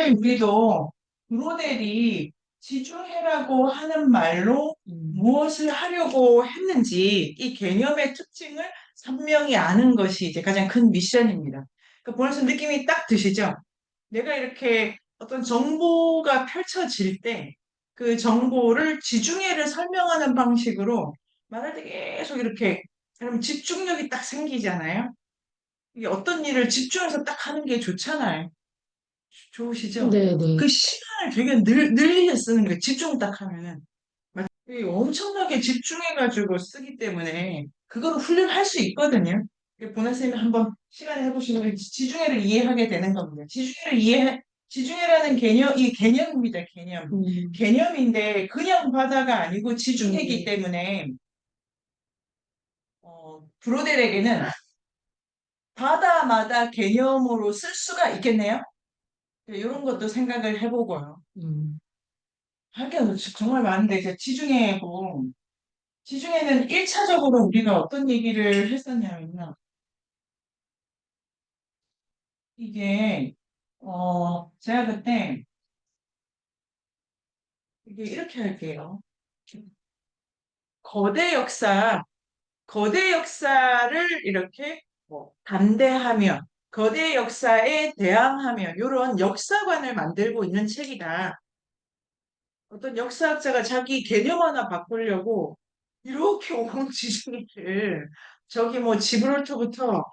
왜 우리도 브로델이 지중해라고 하는 말로 무엇을 하려고 했는지 이 개념의 특징을 선명히 아는 것이 이제 가장 큰 미션입니다. 그 보면서 느낌이 딱 드시죠? 내가 이렇게 어떤 정보가 펼쳐질 때 그 정보를 지중해를 설명하는 방식으로 말할 때 계속 이렇게 그럼 집중력이 딱 생기잖아요. 이게 어떤 일을 집중해서 딱 하는 게 좋잖아요. 좋으시죠? 네네. 그 시간을 되게 늘리게 쓰는 거예요. 집중 딱 하면은. 이 엄청나게 집중해가지고 쓰기 때문에 그거를 훈련할 수 있거든요. 보나쌤이 한번 시간에 해보시면 지중해를 이해하게 되는 겁니다. 지중해라는 개념, 이 개념입니다. 개념. 음, 개념인데 그냥 바다가 아니고 지중해이기 네. 때문에 브로델에게는 바다마다 개념으로 쓸 수가 있겠네요. 이런 것도 생각을 해보고요. 음, 할 게 정말 많은데 이제 지중해는 1차적으로 우리가 어떤 얘기를 했었냐면요. 이게 제가 그때 이게 이렇게 할게요. 거대 역사, 거대 역사를 이렇게 뭐 반대하며 거대 역사에 대항하며 이런 역사관을 만들고 있는 책이다. 어떤 역사학자가 자기 개념 하나 바꾸려고 이렇게 온 지중해를 저기 뭐 지브롤터부터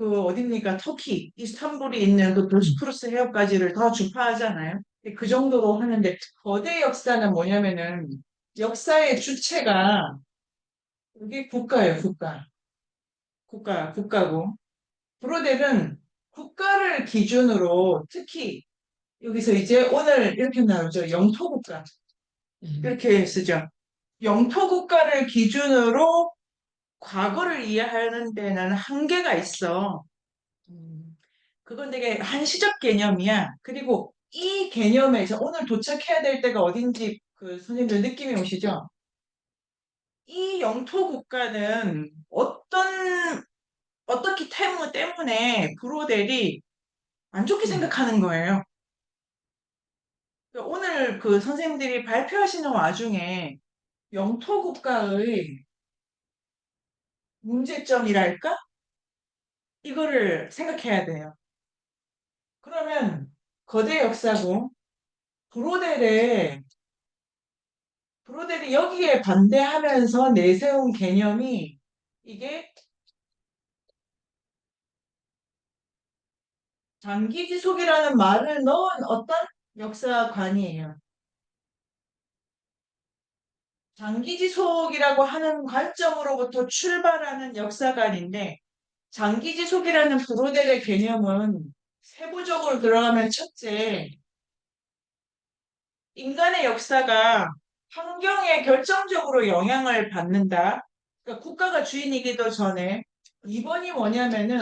그 어딥니까 터키 이스탄불에 있는 그 보스포러스 해협까지를 다 주파하잖아요. 근데 그 정도로 하는데 거대 역사는 뭐냐면은 역사의 주체가 이게 국가예요. 국가고 브로델은 국가를 기준으로 특히 여기서 이제 오늘 이렇게 나오죠. 영토국가 네. 이렇게 쓰죠. 영토 국가를 기준으로 과거를 이해하는 데는 한계가 있어. 음, 그건 되게 한시적 개념이야. 그리고 이 개념에서 오늘 도착해야 될 때가 어딘지 그 선생님들 느낌이 오시죠? 이 영토 국가는 어떻기 때문에 브로델이 안 좋게 음, 생각하는 거예요. 오늘 그 선생님들이 발표하시는 와중에 영토 국가의 문제점이랄까? 이거를 생각해야 돼요. 그러면 거대 역사고 브로델의 브로델이 여기에 반대하면서 내세운 개념이 이게 장기지속이라는 말을 넣은 어떤 역사관이에요. 장기지속이라고 하는 관점으로부터 출발하는 역사관인데 장기지속이라는 브로델의 개념은 세부적으로 들어가면 첫째, 인간의 역사가 환경에 결정적으로 영향을 받는다. 그러니까 국가가 주인이기도 전에 2번이 뭐냐면은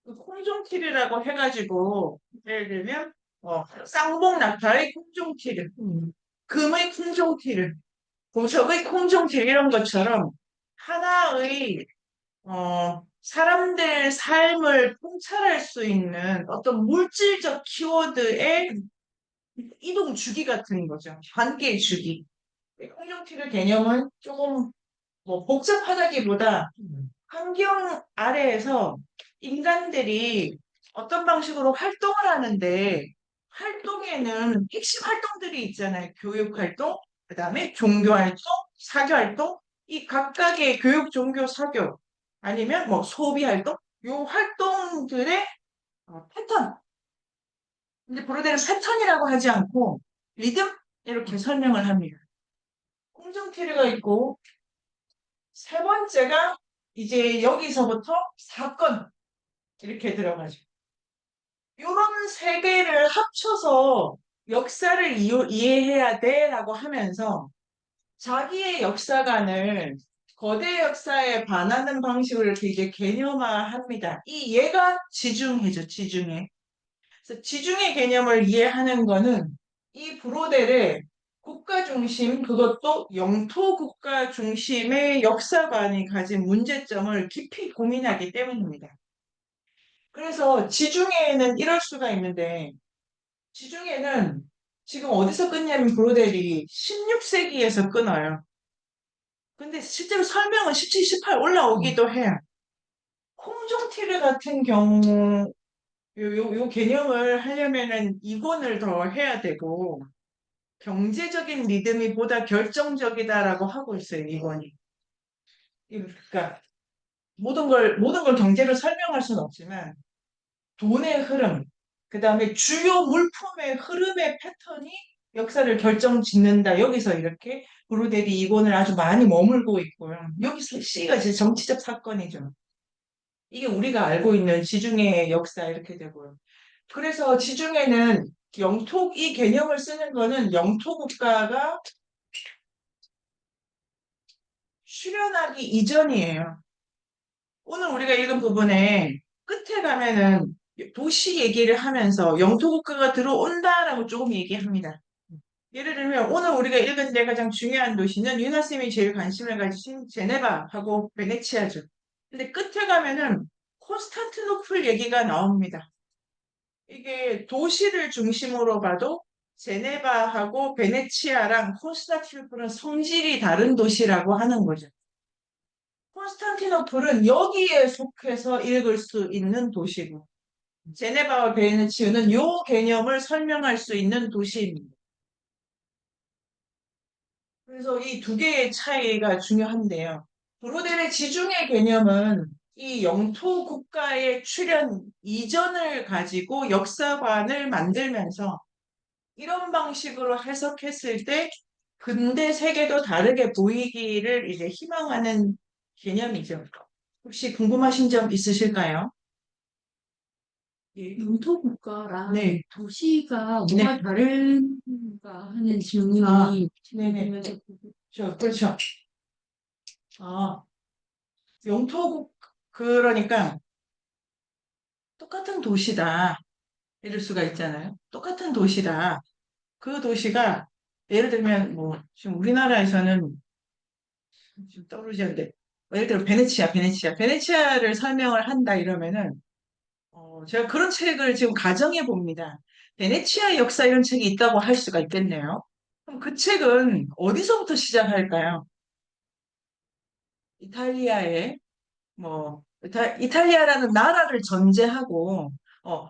그 콩종티르라고 해가지고 예를 들면 쌍봉낙타의 콩종티르, 금의 콩종티르, 보석의 콩종티르 이런 것처럼 하나의 사람들 삶을 통찰할 수 있는 어떤 물질적 키워드의 이동 주기 같은 거죠. 관계 주기. 콩종티르 개념은 조금 뭐 복잡하다기보다 환경 아래에서 인간들이 어떤 방식으로 활동을 하는데 활동에는 핵심 활동들이 있잖아요. 교육 활동, 그다음에 종교 활동, 사교 활동, 이 각각의 교육, 종교, 사교 아니면 뭐 소비 활동, 요 활동들의 패턴. 근데 브로델은 패턴이라고 하지 않고 리듬 이렇게 설명을 합니다. 콩정티르가 있고 세 번째가 이제 여기서부터 사건 이렇게 들어가죠. 이런 세 개를 합쳐서 역사를 이해해야 돼라고 하면서 자기의 역사관을 거대 역사에 반하는 방식으로 이렇게 이제 개념화합니다. 이 얘가 지중해죠, 지중해. 그래서 지중해 개념을 이해하는 거는 이 브로델의 국가 중심, 그것도 영토 국가 중심의 역사관이 가진 문제점을 깊이 고민하기 때문입니다. 그래서 지중해에는 이럴 수가 있는데 지중해는 지금 어디서 끊냐면 브로델이 16세기에서 끊어요. 근데 실제로 설명은 17, 18 올라오기도 해요. 콩종티르 같은 경우 요 개념을 하려면은 이권을 더 해야 되고 경제적인 리듬이 보다 결정적이다라고 하고 있어요, 이권이. 그러니까 모든 걸 경제로 설명할 수는 없지만 돈의 흐름, 그다음에 주요 물품의 흐름의 패턴이 역사를 결정짓는다. 여기서 이렇게 브루데리 이권을 아주 많이 머물고 있고요. 여기서 C가 이제 정치적 사건이죠. 이게 우리가 알고 있는 지중해의 역사 이렇게 되고요. 그래서 지중해는 영토 이 개념을 쓰는 거는 영토 국가가 출현하기 이전이에요. 오늘 우리가 읽은 부분에 끝에 가면은 도시 얘기를 하면서 영토 국가가 들어온다라고 조금 얘기합니다. 예를 들면 오늘 우리가 읽은 데 가장 중요한 도시는 유나 쌤이 제일 관심을 가지신 제네바하고 베네치아죠. 근데 끝에 가면은 콘스탄티노플 얘기가 나옵니다. 이게 도시를 중심으로 봐도 제네바하고 베네치아랑 콘스탄티노플은 성질이 다른 도시라고 하는 거죠. 콘스탄티노플은 여기에 속해서 읽을 수 있는 도시고, 제네바와 베네치아는 이 개념을 설명할 수 있는 도시입니다. 그래서 이 두 개의 차이가 중요한데요. 브로델의 지중해 개념은 이 영토 국가의 출현 이전을 가지고 역사관을 만들면서 이런 방식으로 해석했을 때 근대 세계도 다르게 보이기를 이제 희망하는 개념이죠. 혹시 궁금하신 점 있으실까요? 예. 영토 국가랑 네, 도시가 네. 뭐가 다른가 하는 아, 질문이 네네. 궁금해서 그렇죠. 아, 영토국, 그러니까 똑같은 도시다. 이럴 수가 있잖아요. 똑같은 도시다. 그 도시가, 예를 들면, 뭐, 지금 우리나라에서는 지금 떠오르지 않는데, 예를 들어 베네치아를 설명을 한다 이러면은, 제가 그런 책을 지금 가정해 봅니다. 베네치아 역사 이런 책이 있다고 할 수가 있겠네요. 그럼 그 책은 어디서부터 시작할까요? 이탈리아의 이탈리아라는 나라를 전제하고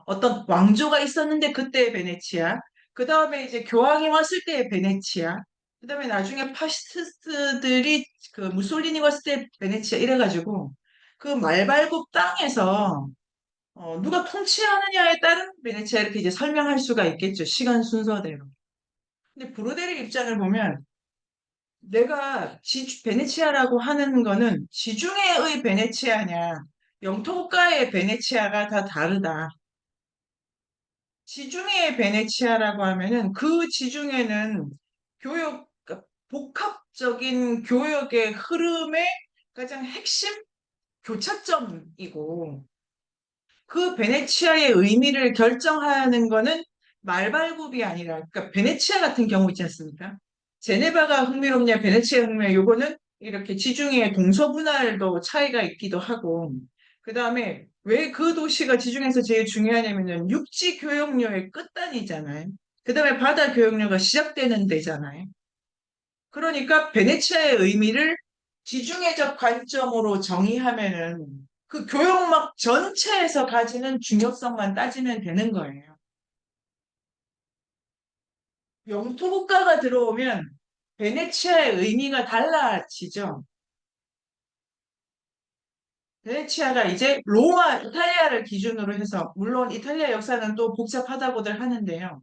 어떤 왕조가 있었는데 그때의 베네치아, 그 다음에 이제 교황이 왔을 때의 베네치아, 그 다음에 나중에 파시스트들이 그 무솔리니 왔을 때 베네치아 이래가지고 그 말발굽 땅에서 누가 통치하느냐에 따른 베네치아 이렇게 이제 설명할 수가 있겠죠. 시간 순서대로. 근데 브로데리 입장을 보면 내가 베네치아라고 하는 거는 지중해의 베네치아냐, 영토국가의 베네치아가 다 다르다. 지중해의 베네치아라고 하면은 그 지중해는 그러니까 복합적인 교역의 흐름의 가장 핵심 교차점이고 그 베네치아의 의미를 결정하는 거는 말발굽이 아니라, 그러니까 베네치아 같은 경우 있지 않습니까? 제네바가 흥미롭냐, 베네치아 흥미롭냐, 요거는 이렇게 지중해 동서분할도 차이가 있기도 하고, 그 다음에 왜 그 도시가 지중해에서 제일 중요하냐면은 육지 교역로의 끝단이잖아요. 그 다음에 바다 교역로가 시작되는 데잖아요. 그러니까 베네치아의 의미를 지중해적 관점으로 정의하면은 그 교역막 전체에서 가지는 중요성만 따지면 되는 거예요. 영토 국가가 들어오면 베네치아의 의미가 달라지죠. 베네치아가 이제 로마, 이탈리아를 기준으로 해서, 물론 이탈리아 역사는 또 복잡하다고들 하는데요.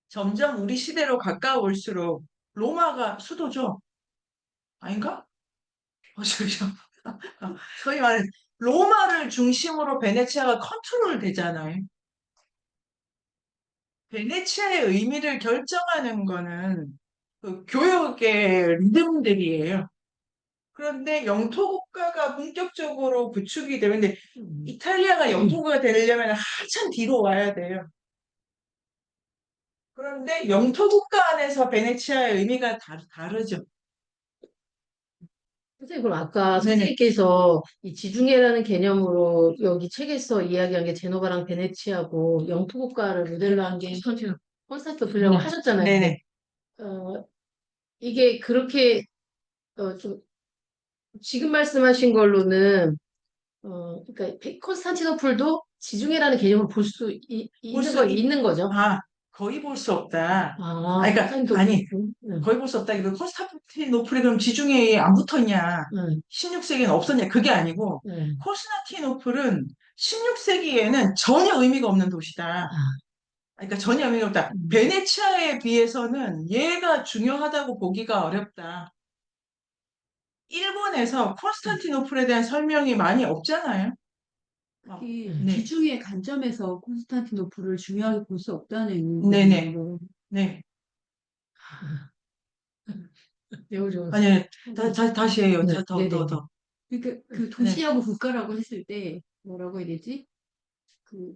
점점 우리 시대로 가까울수록 로마가 수도죠. 아닌가? 저기요. 소위 말해 로마를 중심으로 베네치아가 컨트롤 되잖아요. 베네치아의 의미를 결정하는 거는 그 교역의 리듬들이에요. 그런데 영토국가가 본격적으로 구축이 되는데 이탈리아가 영토국가 되려면 한참 뒤로 와야 돼요. 그런데 영토국가 안에서 베네치아의 의미가 다르죠. 선생님, 그럼 아까 네네. 선생님께서 이 지중해라는 개념으로 여기 책에서 이야기한 게 제노바랑 베네치아고 영토국가를 모델로 한 게 콘스탄티노플이라고 네. 하셨잖아요. 네네. 어, 이게 그렇게 좀 지금 말씀하신 걸로는 그러니까 콘스탄티노플도 지중해라는 개념을 볼 수 볼 있는 수, 있는 거죠. 아, 거의 볼 수 없다. 아, 그러니까, 콘스탄티노플. 아니, 거의 볼 수 없다. 이거 콘스타티노플이 그럼 지중해에 안 붙었냐? 네, 16세기에는 없었냐? 그게 아니고, 네. 콘스타티노플은 16세기에는 전혀 의미가 없는 도시다. 아, 그러니까 전혀 의미가 없다. 음. 베네치아에 비해서는 얘가 중요하다고 보기가 어렵다. 일본에서 콘스탄티노플에 대한 설명이 많이 없잖아요. 특히 네, 지중해 관점에서 콘스탄티노플을 중요하게 볼 수 없다는 네네, 얘기예요. 네. 매우 좋은. 아니, 네, 다시 해요. 네, 네, 네. 더. 그러니까 그 네. 도시하고 국가라고 했을 때 뭐라고 해야 되지? 그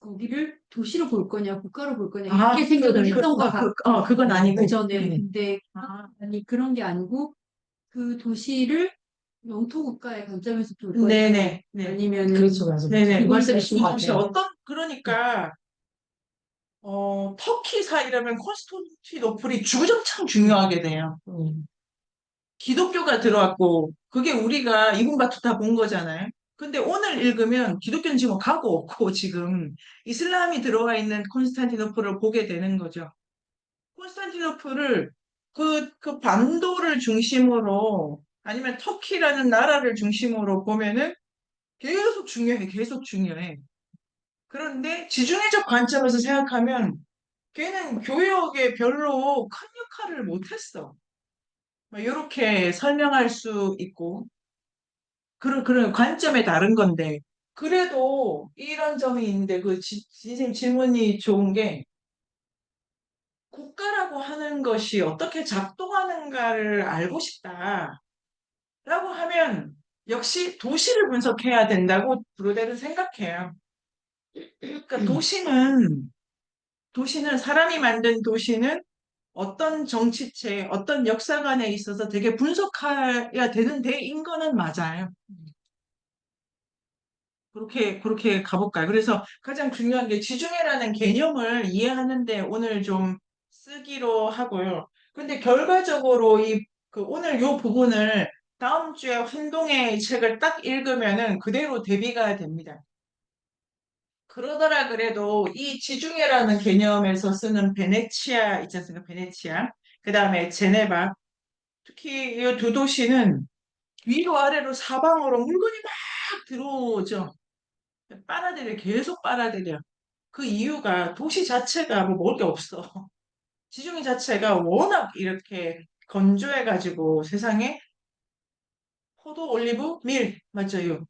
거기를 도시로 볼 거냐 국가로 볼 거냐 이렇게 생각을 했던 것 그건 같고 그 아니고. 전에 네. 근데 아, 아니 그런 게 아니고 그 도시를 영토 국가의 관점에서 볼 거냐 네네, 네. 아니면은 그렇죠, 맞아요. 네네. 그 말씀이신 것 혹시 같아요. 어떤, 그러니까, 터키사 이라면 콘스탄티노플이 주구장창 중요하게 돼요. 음, 기독교가 들어왔고, 그게 우리가 이분바투 다 본 거잖아요. 근데 오늘 읽으면 기독교는 지금 가고 없고, 지금 이슬람이 들어와 있는 콘스탄티노플을 보게 되는 거죠. 콘스탄티노플을 그 반도를 중심으로 아니면 터키라는 나라를 중심으로 보면은 계속 중요해, 계속 중요해. 그런데 지중해적 관점에서 생각하면 걔는 교역에 별로 큰 역할을 못했어. 이렇게 설명할 수 있고 그런 관점에 다른 건데 그래도 이런 점이 있는데 선생님 질문이 좋은 게 국가라고 하는 것이 어떻게 작동하는가를 알고 싶다라고 하면 역시 도시를 분석해야 된다고 브루델은 생각해요. 그러니까 도시는 사람이 만든 도시는 어떤 정치체, 어떤 역사관에 있어서 되게 분석해야 되는 데인 거는 맞아요. 그렇게 가볼까요? 그래서 가장 중요한 게 지중해라는 개념을 이해하는데 오늘 좀 쓰기로 하고요. 근데 결과적으로 오늘 요 부분을 다음 주에 환동의 책을 딱 읽으면은 그대로 대비가 됩니다. 그러더라 그래도 이 지중해라는 개념에서 쓰는 베네치아 있지 않습니까? 베네치아. 그 다음에 제네바. 특히 이 두 도시는 위로 아래로 사방으로 물건이 막 들어오죠. 빨아들여, 계속 빨아들여. 그 이유가 도시 자체가 뭐 먹을 게 없어. 지중해 자체가 워낙 이렇게 건조해가지고 세상에 포도, 올리브, 밀, 맞아요.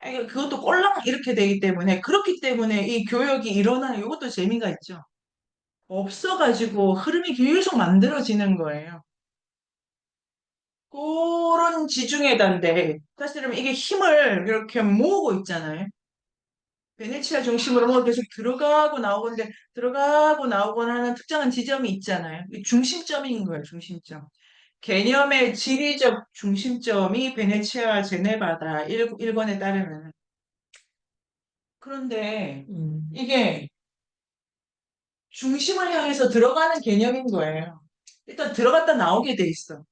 아니, 그것도 꼴랑 이렇게 되기 때문에 그렇기 때문에 이 교역이 일어나는 이것도 재미가 있죠. 없어가지고 흐름이 계속 만들어지는 거예요. 그런 지중해단데 사실은 이게 힘을 이렇게 모으고 있잖아요. 베네치아 중심으로 뭐 계속 들어가고 나오는데 들어가고 나오곤 하는 특정한 지점이 있잖아요. 이 중심점인 거예요, 중심점. 개념의 지리적 중심점이 베네치아 제네바다, 일본에 따르면. 그런데 음, 이게 중심을 향해서 들어가는 개념인 거예요. 일단 들어갔다 나오게 돼 있어.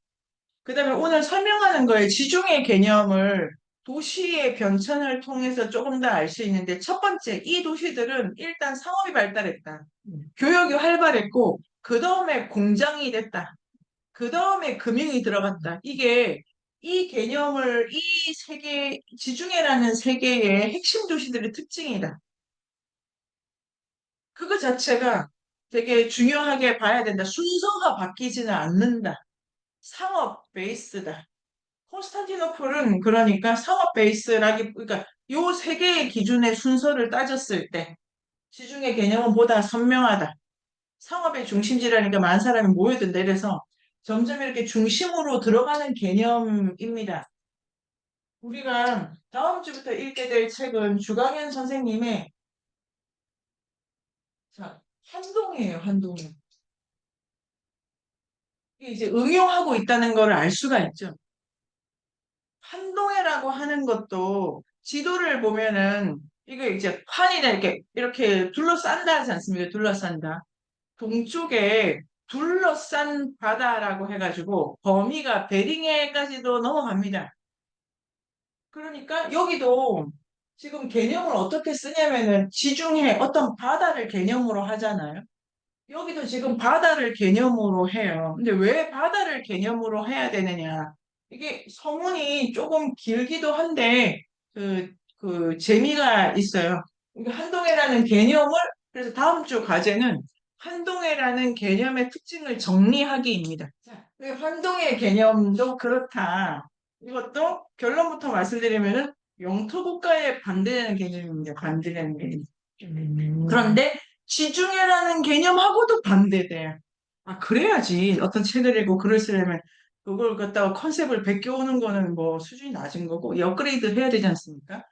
그다음에 오늘 설명하는 거에 지중해 개념을 도시의 변천을 통해서 조금 더 알 수 있는데 첫 번째, 이 도시들은 일단 상업이 발달했다. 음, 교역이 활발했고 그 다음에 공장이 됐다. 그 다음에 금융이 들어갔다. 이게 이 개념을 이 세계, 지중해라는 세계의 핵심 도시들의 특징이다. 그거 자체가 되게 중요하게 봐야 된다. 순서가 바뀌지는 않는다. 상업 베이스다. 콘스탄티노플은 그러니까 상업 베이스라기, 그러니까 요 세 개의 기준의 순서를 따졌을 때 시중의 개념은 보다 선명하다. 상업의 중심지라니까 많은 사람이 모여든다. 이래서 점점 이렇게 중심으로 들어가는 개념입니다. 우리가 다음 주부터 읽게 될 책은 주강현 선생님의 자, 한동이에요, 한동. 이게 이제 응용하고 있다는 걸 알 수가 있죠. 한동해라고 하는 것도 지도를 보면은 이거 이제 판이나 이렇게 둘러싼다 하지 않습니까? 둘러싼다. 동쪽에 둘러싼 바다라고 해가지고 범위가 베링해까지도 넘어갑니다. 그러니까 여기도 지금 개념을 어떻게 쓰냐면은 지중해 어떤 바다를 개념으로 하잖아요. 여기도 지금 바다를 개념으로 해요. 근데 왜 바다를 개념으로 해야 되느냐? 이게 서문이 조금 길기도 한데 재미가 있어요. 이게 한동해라는 개념을 그래서 다음 주 과제는 한동해라는 개념의 특징을 정리하기입니다. 자, 한동해 개념도 그렇다. 이것도 결론부터 말씀드리면은 영토국가에 반대되는 개념입니다. 반대되는 개념. 그런데 지중해라는 개념하고도 반대돼요. 아, 그래야지. 어떤 책을 읽고 글을 쓰려면 그걸 갖다가 컨셉을 베껴오는 거는 뭐 수준이 낮은 거고 이 업그레이드 해야 되지 않습니까?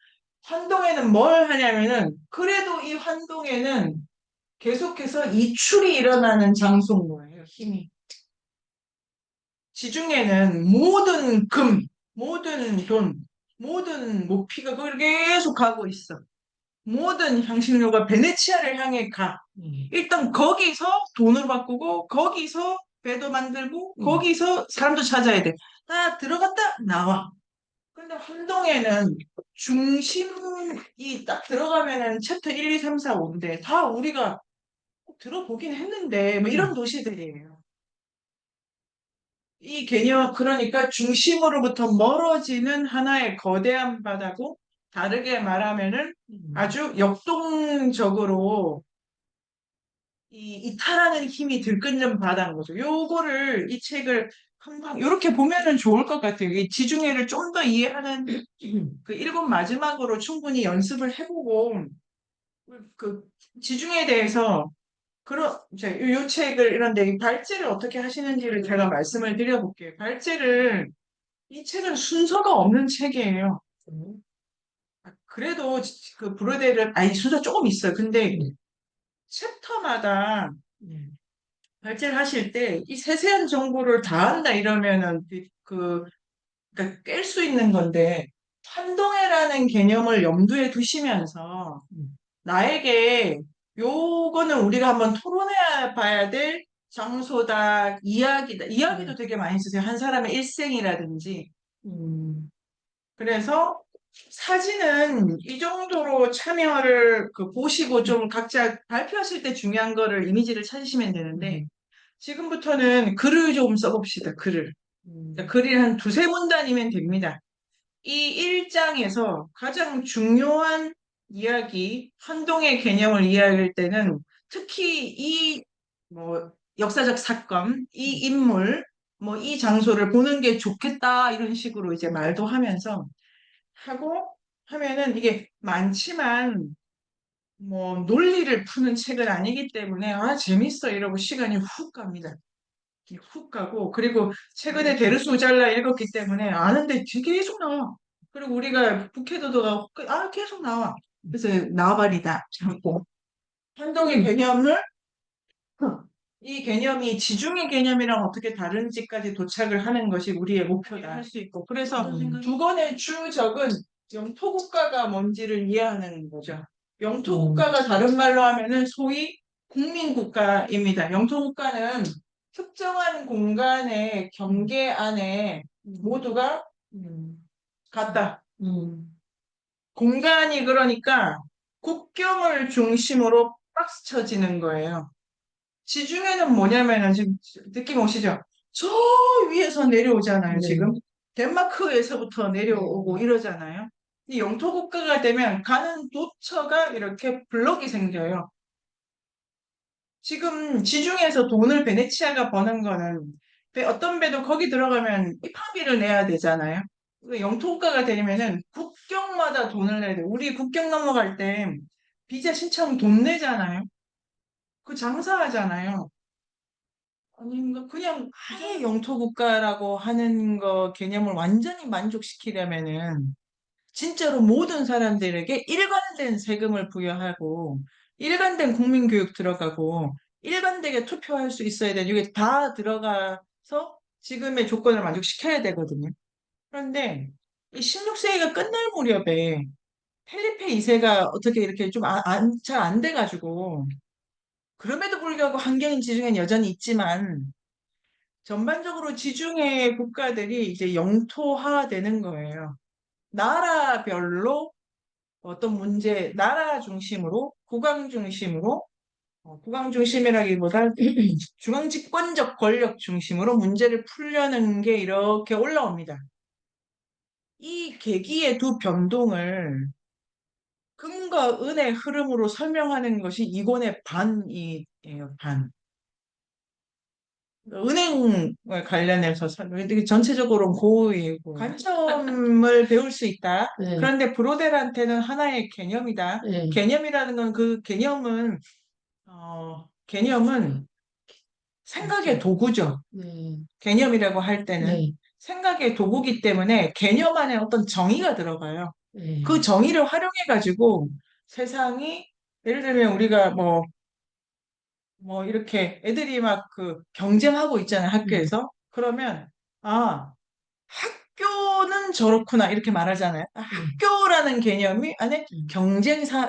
환동에는 뭘 하냐면은 그래도 이 환동에는 계속해서 이출이 일어나는 장소인 거예요. 힘이. 지중해는 모든 금, 모든 돈, 모든 목피가 거기를 계속 가고 있어. 모든 향신료가 베네치아를 향해 가. 일단 거기서 돈을 바꾸고 거기서 배도 만들고 거기서 사람도 찾아야 돼. 다 들어갔다 나와. 근데 한동에는 중심이 딱 들어가면은 챕터 1, 2, 3, 4, 5인데 다 우리가 들어보긴 했는데 뭐 이런 도시들이에요. 이 개념 그러니까 중심으로부터 멀어지는 하나의 거대한 바다고 다르게 말하면은 아주 역동적으로 이 이탈하는 힘이 들끓는 바다인 거죠. 요거를 이 책을 한번 이렇게 보면은 좋을 것 같아요. 이 지중해를 좀 더 이해하는 그 일곱 마지막으로 충분히 연습을 해보고 그 지중해에 대해서 그런 이제 요 책을 이런데 이 발제를 어떻게 하시는지를 제가 말씀을 드려볼게요. 발제를 이 책은 순서가 없는 책이에요. 그래도 그 브로데를 아니 순서 조금 있어요. 근데 챕터마다 발제를 하실 때 이 세세한 정보를 다 한다 이러면은 그러니까 깰 수 있는 건데 한동해라는 개념을 염두에 두시면서 나에게 요거는 우리가 한번 토론해 봐야 될 장소다, 이야기다. 이야기도 되게 많이 쓰세요. 한 사람의 일생이라든지. 그래서 사진은 이 정도로 참여를 보시고 좀 각자 발표하실 때 중요한 거를 이미지를 찾으시면 되는데 지금부터는 글을 좀 써봅시다. 글을. 그러니까 글이 한 두세 문단이면 됩니다. 이 1장에서 가장 중요한 이야기, 한동의 개념을 이해할 때는 특히 이 뭐 역사적 사건, 이 인물, 뭐 이 장소를 보는 게 좋겠다 이런 식으로 이제 말도 하면서 하고 하면은 이게 많지만 뭐 논리를 푸는 책은 아니기 때문에 아 재밌어 이러고 시간이 훅 갑니다. 이렇게 훅 가고 그리고 최근에 데르수 잘라 읽었기 때문에 아는데 뒤에 계속 나와. 그리고 우리가 북해도도가 아 계속 나와. 그래서 나발이다. 하고 한동의 개념을 이 개념이 지중해 개념이랑 어떻게 다른지까지 도착을 하는 것이 우리의 목표다 할 수 있고 그래서 두 권의 주적은 영토국가가 뭔지를 이해하는 거죠. 영토국가가 다른 말로 하면은 소위 국민국가입니다. 영토국가는 특정한 공간의 경계 안에 모두가 같다. 공간이 그러니까 국경을 중심으로 박스 쳐지는 거예요. 지중해는 뭐냐면은 지금 느낌 오시죠? 저 위에서 내려오잖아요, 지금. 덴마크에서부터 내려오고 이러잖아요. 이 영토 국가가 되면 가는 도처가 이렇게 블록이 생겨요. 지금 지중해에서 돈을 베네치아가 버는 거는 어떤 배도 거기 들어가면 입항비를 내야 되잖아요. 영토 국가가 되면은 국경마다 돈을 내야 돼. 우리 국경 넘어갈 때 비자 신청 돈 내잖아요. 그 장사하잖아요. 아닌가? 그냥 아예 영토국가라고 하는 거 개념을 완전히 만족시키려면은 진짜로 모든 사람들에게 일관된 세금을 부여하고 일관된 국민교육 들어가고 일관되게 투표할 수 있어야 돼. 이게 다 들어가서 지금의 조건을 만족시켜야 되거든요. 그런데 이 16세기가 끝날 무렵에 펠리페 2세가 어떻게 이렇게 좀 잘 안 돼가지고 그럼에도 불구하고 한겨인 지중해는 여전히 있지만 전반적으로 지중해 국가들이 이제 영토화되는 거예요. 나라별로 어떤 문제, 나라 중심으로, 국왕 중심으로, 국왕 중심이라기보다 중앙 집권적 권력 중심으로 문제를 풀려는 게 이렇게 올라옵니다. 이 계기의 두 변동을 금과 은의 흐름으로 설명하는 것이 이권의 반이에요, 반. 은행을 관련해서 되게 전체적으로 고이고 관점을 배울 수 있다. 네. 그런데 브로델한테는 하나의 개념이다. 네. 개념이라는 건 그 개념은 생각의 도구죠. 네. 개념이라고 할 때는 네. 생각의 도구기 때문에 개념 안에 어떤 정의가 들어가요. 네. 그 정의를 활용해가지고 세상이 예를 들면 우리가 이렇게 애들이 막 그 경쟁하고 있잖아요, 학교에서. 그러면, 아, 학교는 저렇구나, 이렇게 말하잖아요. 학교라는 개념이 안에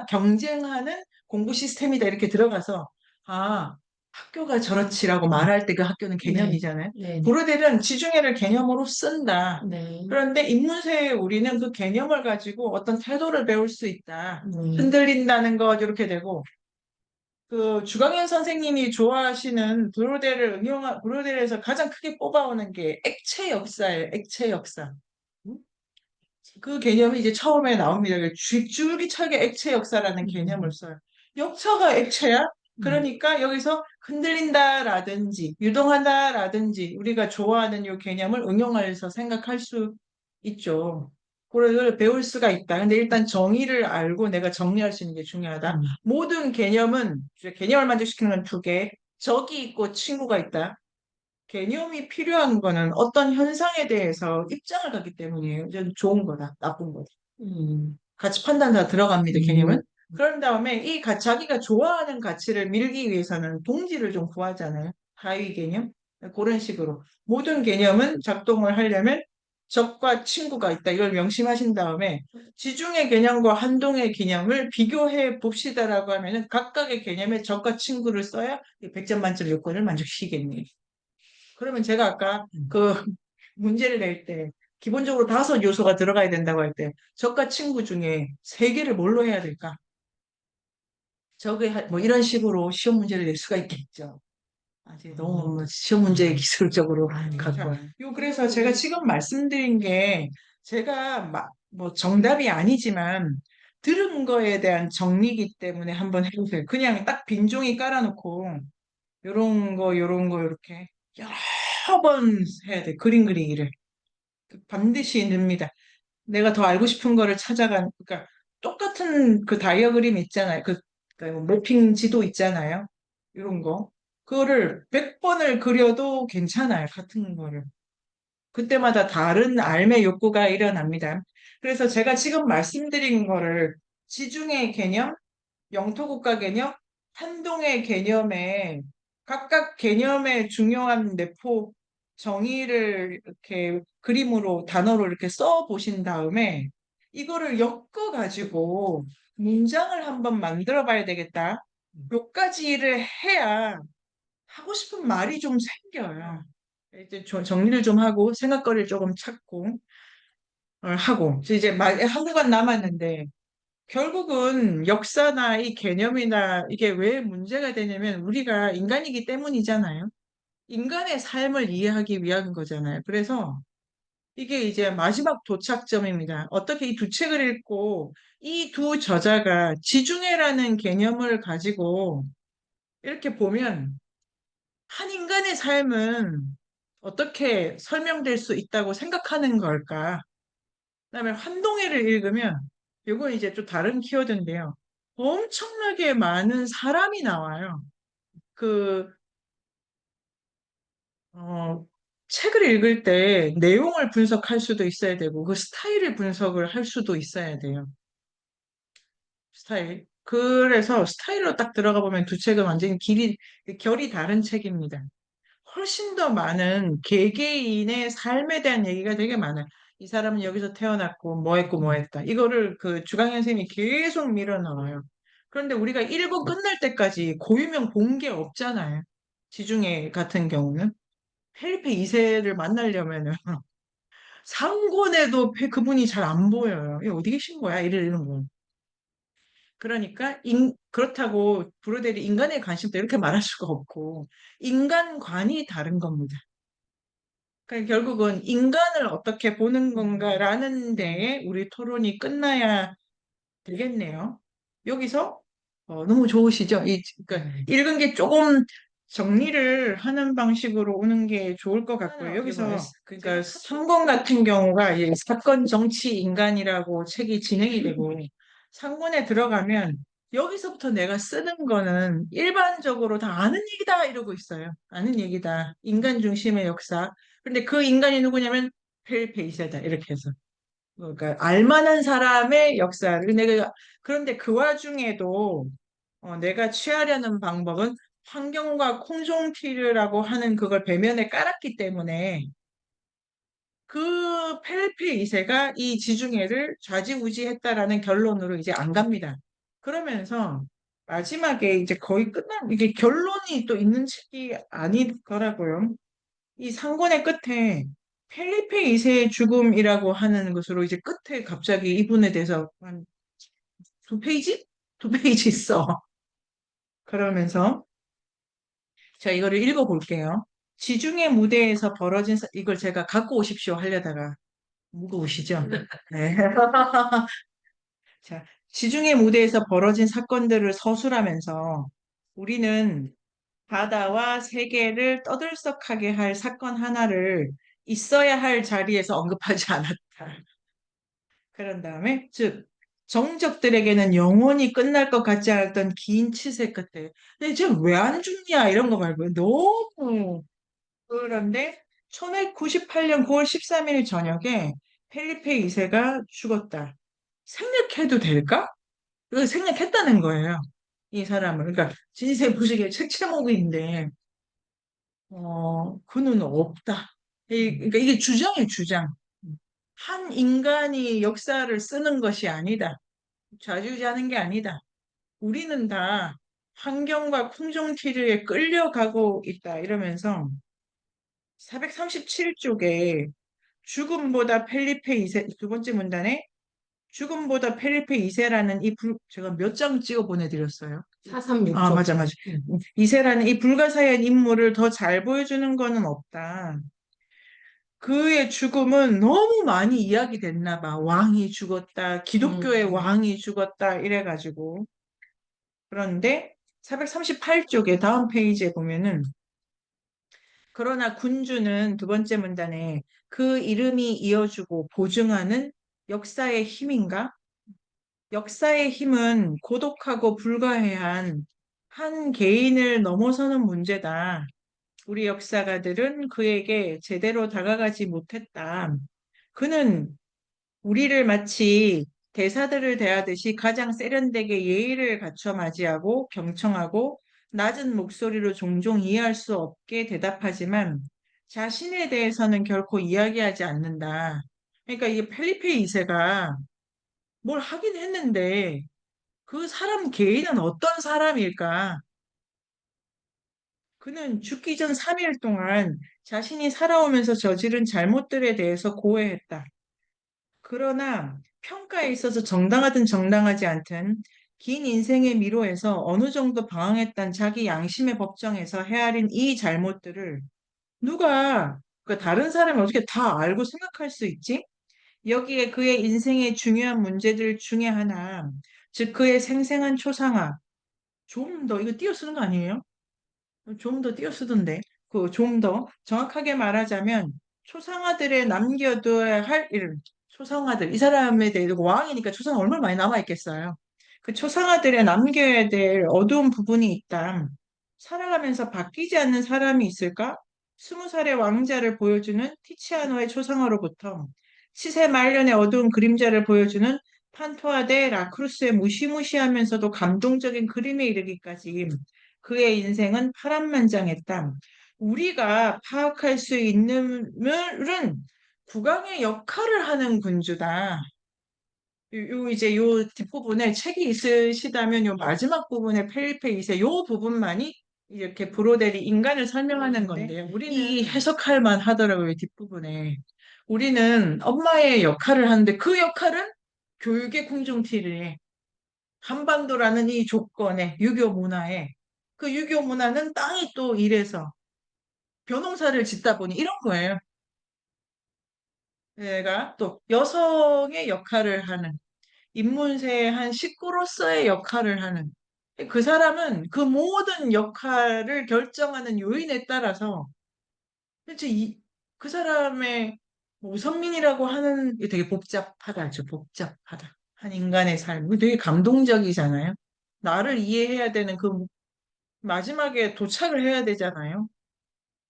경쟁하는 공부 시스템이다, 이렇게 들어가서, 아, 학교가 저렇지라고 말할 때 그 학교는 네. 개념이잖아요. 네. 고려대는 지중해를 개념으로 쓴다. 네. 그런데 인문세에 우리는 그 개념을 가지고 어떤 태도를 배울 수 있다. 네. 흔들린다는 것, 이렇게 되고, 그 주강현 선생님이 좋아하시는 브로델에서 가장 크게 뽑아오는 게 액체 역사예요. 액체 역사. 그 개념이 이제 처음에 나옵니다. 줄기차게 액체 역사라는 개념을 써요. 역사가 액체야? 그러니까 여기서 흔들린다라든지 유동한다라든지 우리가 좋아하는 이 개념을 응용해서 생각할 수 있죠. 그걸 배울 수가 있다. 근데 일단 정의를 알고 내가 정리할 수 있는 게 중요하다. 모든 개념은 이제 개념을 만족시키는 건 두 개. 적이 있고 친구가 있다. 개념이 필요한 거는 어떤 현상에 대해서 입장을 갖기 때문이에요. 이건 좋은 거다, 나쁜 거다. 가치 판단 다 들어갑니다, 개념은. 그런 다음에 자기가 좋아하는 가치를 밀기 위해서는 동지를 좀 구하잖아요. 하위 개념. 그런 식으로. 모든 개념은 작동을 하려면 적과 친구가 있다. 이걸 명심하신 다음에 지중해 개념과 한동의 개념을 비교해 봅시다라고 하면은 각각의 개념에 적과 친구를 써야 100점 만점 요건을 만족시키겠네요. 그러면 제가 아까 그 문제를 낼 때 기본적으로 5요소가 들어가야 된다고 할 때 적과 친구 중에 3개를 뭘로 해야 될까? 뭐 이런 식으로 시험 문제를 낼 수가 있겠죠. 이제 너무 시험 문제 기술적으로 갖고. 그래서 제가 지금 말씀드린 게 제가 뭐 정답이 아니지만 들은 거에 대한 정리이기 때문에 한번 해보세요. 그냥 딱 빈 종이 깔아놓고 요런 거 이렇게 여러 번 해야 돼. 그림 그리기를. 반드시 늡니다. 내가 더 알고 싶은 거를 그러니까 똑같은 그 다이어그램 있잖아요. 그러니까 뭐 매핑 지도 있잖아요. 이런 거. 그거를 100번을 그려도 괜찮아요. 같은 거를. 그때마다 다른 삶의 욕구가 일어납니다. 그래서 제가 지금 말씀드린 거를 지중해 개념, 영토국가 개념, 한동의 개념에 각각 개념의 중요한 내포 정의를 이렇게 그림으로 단어로 이렇게 써 보신 다음에 이거를 엮어 가지고 문장을 한번 만들어 봐야 되겠다. 몇 가지를 해야 하고 싶은 말이 좀 생겨요. 이제 정리를 좀 하고 생각거리를 조금 찾고 하고 이제 한 구간 남았는데 결국은 역사나 이 개념이나 이게 왜 문제가 되냐면 우리가 인간이기 때문이잖아요. 인간의 삶을 이해하기 위한 거잖아요. 그래서 이게 이제 마지막 도착점입니다. 어떻게 이 두 책을 읽고 이 두 저자가 지중해라는 개념을 가지고 이렇게 보면 한 인간의 삶은 어떻게 설명될 수 있다고 생각하는 걸까? 그다음에 환동해를 읽으면 이건 이제 또 다른 키워드인데요. 엄청나게 많은 사람이 나와요. 그 어, 책을 읽을 때 내용을 분석할 수도 있어야 되고 그 스타일을 분석을 할 수도 있어야 돼요. 스타일. 그래서 스타일로 딱 들어가 보면 두 책은 완전히 결이 다른 책입니다. 훨씬 더 많은 개개인의 삶에 대한 얘기가 되게 많아요. 이 사람은 여기서 태어났고 뭐 했고 뭐 했다. 이거를 그 주강현 선생님이 계속 밀어넣어요. 그런데 우리가 1권 끝날 때까지 고유명 본 게 없잖아요. 지중해 같은 경우는 펠리페 2세를 만나려면은 상권에도 그분이 잘 안 보여요. 이거 어디 계신 거야? 이러는 거. 그러니까 그렇다고 브로델이 인간에 관심도 이렇게 말할 수가 없고 인간관이 다른 겁니다. 그러니까 결국은 인간을 어떻게 보는 건가라는 데에 우리 토론이 끝나야 되겠네요. 여기서 너무 좋으시죠? 그러니까 읽은 게 조금 정리를 하는 방식으로 오는 게 좋을 것 같고요. 여기서 그러니까 3권 같은 경우가 이제 사건 정치 인간이라고 책이 진행이 되고 3권에 들어가면 여기서부터 내가 쓰는 거는 일반적으로 다 아는 얘기다 이러고 있어요. 아는 얘기다. 인간 중심의 역사. 근데 그 인간이 누구냐면 펠페이세다 이렇게 해서. 그러니까 알만한 사람의 역사를 내가 그런데 그 와중에도 내가 취하려는 방법은 환경과 콩종티르라고 하는 그걸 배면에 깔았기 때문에 그 펠페 2세가 이 지중해를 좌지우지했다라는 결론으로 이제 안 갑니다. 그러면서 마지막에 이제 거의 이게 결론이 또 있는 책이 아니더라고요. 이 상권의 끝에 펠리페 2세의 죽음이라고 하는 것으로 이제 끝에 갑자기 이분에 대해서 한 2페이지? 2페이지 써. 그러면서 자 이거를 읽어볼게요. 지중해 무대에서 벌어진 이걸 제가 갖고 오십시오 하려다가 무거우시죠? 네. 자, 지중해 무대에서 벌어진 사건들을 서술하면서 우리는 바다와 세계를 떠들썩하게 할 사건 하나를 있어야 할 자리에서 언급하지 않았다. 그런 다음에, 즉, 정적들에게는 영원히 끝날 것 같지 않았던 긴 치세 끝에, 근데 쟤 왜 안 죽냐? 이런 거 말고, 너무. 그런데 1198년 9월 13일 저녁에 펠리페 2세가 죽었다. 생략해도 될까? 그 생략했다는 거예요. 이 사람을. 그러니까 진세 부식의 책 제목인데, 그는 없다. 그러니까 이게 주장이에요, 주장. 한 인간이 역사를 쓰는 것이 아니다. 좌지우지하는 게 아니다. 우리는 다 환경과空中ti르에 끌려가고 있다. 이러면서 437쪽에 죽음보다 펠리페 2세, 두 번째 문단에 죽음보다 펠리페 2세라는 제가 몇 장 찍어 보내드렸어요. 아, 436쪽. 맞아, 맞아. 2세라는 이 불가사의한 인물을 더 잘 보여주는 거는 없다. 그의 죽음은 너무 많이 이야기됐나 봐. 왕이 죽었다. 기독교의 왕이 죽었다. 이래가지고. 그런데 438쪽에 다음 페이지에 보면은 그러나 군주는 두 번째 문단에 그 이름이 이어주고 보증하는 역사의 힘인가? 역사의 힘은 고독하고 불가해한 한 개인을 넘어서는 문제다. 우리 역사가들은 그에게 제대로 다가가지 못했다. 그는 우리를 마치 대사들을 대하듯이 가장 세련되게 예의를 갖춰 맞이하고 경청하고 낮은 목소리로 종종 이해할 수 없게 대답하지만 자신에 대해서는 결코 이야기하지 않는다. 그러니까 이게 펠리페 2세가 뭘 하긴 했는데 그 사람 개인은 어떤 사람일까? 그는 죽기 전 3일 동안 자신이 살아오면서 저지른 잘못들에 대해서 고해했다. 그러나 평가에 있어서 정당하든 정당하지 않든 긴 인생의 미로에서 어느 정도 방황했던 자기 양심의 법정에서 헤아린 이 잘못들을 누가 그 다른 사람이 어떻게 다 알고 생각할 수 있지? 여기에 그의 인생의 중요한 문제들 중에 하나, 즉 그의 생생한 초상화, 좀 더 이거 띄어쓰는 거 아니에요? 좀 더 띄어쓰던데. 그 좀 더 정확하게 말하자면 초상화들에 남겨둬야 할 이름. 초상화들. 이 사람에 대해 왕이니까 초상화 얼마나 많이 남아있겠어요. 그 초상화들에 남겨야 될 어두운 부분이 있다. 살아가면서 바뀌지 않는 사람이 있을까? 20살의 왕자를 보여주는 티치아노의 초상화로부터 시세 말년의 어두운 그림자를 보여주는 판토아 데 라크루스의 무시무시하면서도 감동적인 그림에 이르기까지 그의 인생은 파란만장했다. 우리가 파악할 수 있는 물은 국왕의 역할을 하는 군주다. 이제 요 뒷부분에 책이 있으시다면 요 마지막 부분에 펠리페 2세 요 부분만이 이렇게 브로델이 인간을 설명하는 건데요. 우리는 이 해석할 만 하더라고요, 뒷부분에. 우리는 엄마의 역할을 하는데 그 역할은 교육의 궁중티를 한반도라는 이 조건에 유교 문화에 그 유교 문화는 땅이 또 이래서 벼농사를 짓다 보니 이런 거예요. 내가 또 여성의 역할을 하는 입문세의 한 식구로서의 역할을 하는 그 사람은 그 모든 역할을 결정하는 요인에 따라서 대체 그 사람의 뭐 우선민이라고 하는 게 되게 복잡하다죠. 복잡하다. 한 인간의 삶. 되게 감동적이잖아요. 나를 이해해야 되는 그 마지막에 도착을 해야 되잖아요.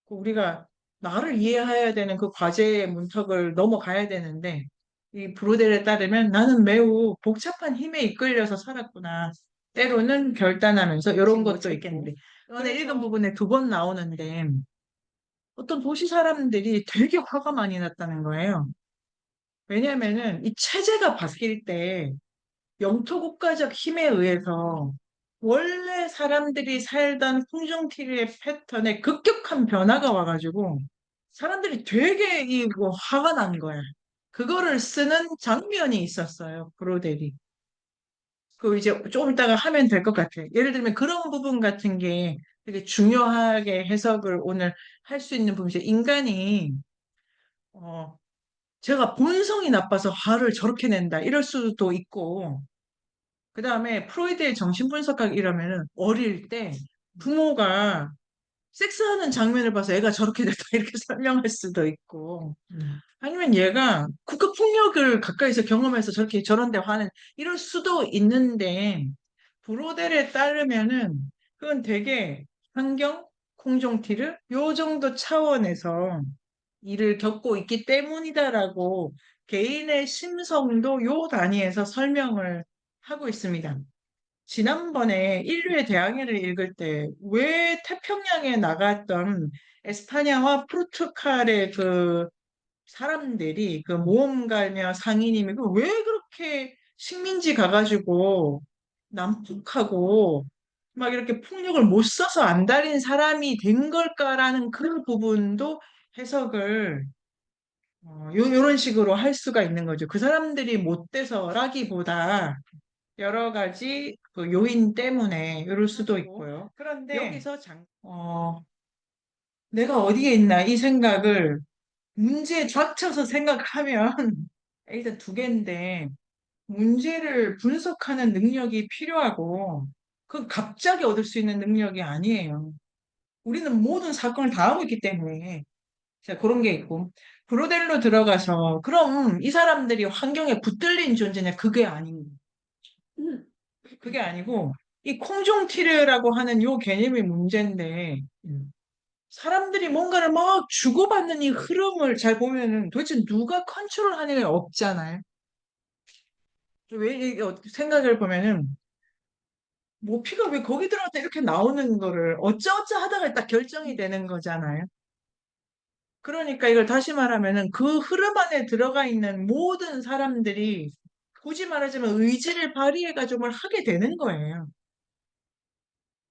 우리가 나를 이해해야 되는 그 과제의 문턱을 넘어가야 되는데 이 브로델에 따르면 나는 매우 복잡한 힘에 이끌려서 살았구나. 때로는 결단하면서 이런 것도 있겠는데 오늘 읽은 부분에 두 번 나오는데 어떤 도시 사람들이 되게 화가 많이 났다는 거예요. 왜냐하면은 이 체제가 바뀔 때 영토 국가적 힘에 의해서 원래 사람들이 살던 풍정티의 패턴에 급격한 변화가 와가지고 사람들이 되게 이거 화가 난 거야. 그거를 쓰는 장면이 있었어요. 브로델이. 그 이제 좀 이따가 하면 될 것 같아요. 예를 들면 그런 부분 같은 게 되게 중요하게 해석을 오늘 할 수 있는 부분이죠. 인간이 어 제가 본성이 나빠서 화를 저렇게 낸다 이럴 수도 있고 그 다음에 프로이드의 정신분석학 이라면은 어릴 때 부모가 섹스하는 장면을 봐서 애가 저렇게 됐다 이렇게 설명할 수도 있고 아니면 얘가 국가폭력을 가까이서 경험해서 저렇게 저런데 화는 이럴 수도 있는데 브로델에 따르면은 그건 되게 환경, 콩종티르 요 정도 차원에서 일을 겪고 있기 때문이다라고 개인의 심성도 요 단위에서 설명을 하고 있습니다. 지난번에 인류의 대항해를 읽을 때 왜 태평양에 나갔던 에스파냐와 포르투갈의 그 사람들이 그 모험가며 상인님이 왜 그렇게 식민지 가가지고 난폭하고 막 이렇게 폭력을 못 써서 안달인 사람이 된 걸까라는 그 부분도 해석을 요런 식으로 할 수가 있는 거죠. 그 사람들이 못돼서라기보다 여러 가지 그 요인 때문에 이럴 수도 있고요. 그런데 여기서 내가 어디에 있나 이 생각을 문제에 닥쳐서 생각하면 일단 두 개인데 문제를 분석하는 능력이 필요하고 그건 갑자기 얻을 수 있는 능력이 아니에요. 우리는 모든 사건을 다 하고 있기 때문에 자, 그런 게 있고 브로델로 들어가서 그럼 이 사람들이 환경에 붙들린 존재냐 그게 아닙니다. 그게 아니고 이 콩종티르라고 하는 요 개념이 문제인데 사람들이 뭔가를 막 주고받는 이 흐름을 잘 보면은 도대체 누가 컨트롤하는 게 없잖아요. 왜 생각을 보면은 뭐 피가 왜 거기 들어갔다 이렇게 나오는 거를 어쩌어쩌 하다가 딱 결정이 되는 거잖아요. 그러니까 이걸 다시 말하면은 그 흐름 안에 들어가 있는 모든 사람들이 굳이 말하자면 의지를 발휘해가지고 뭘 하게 되는 거예요.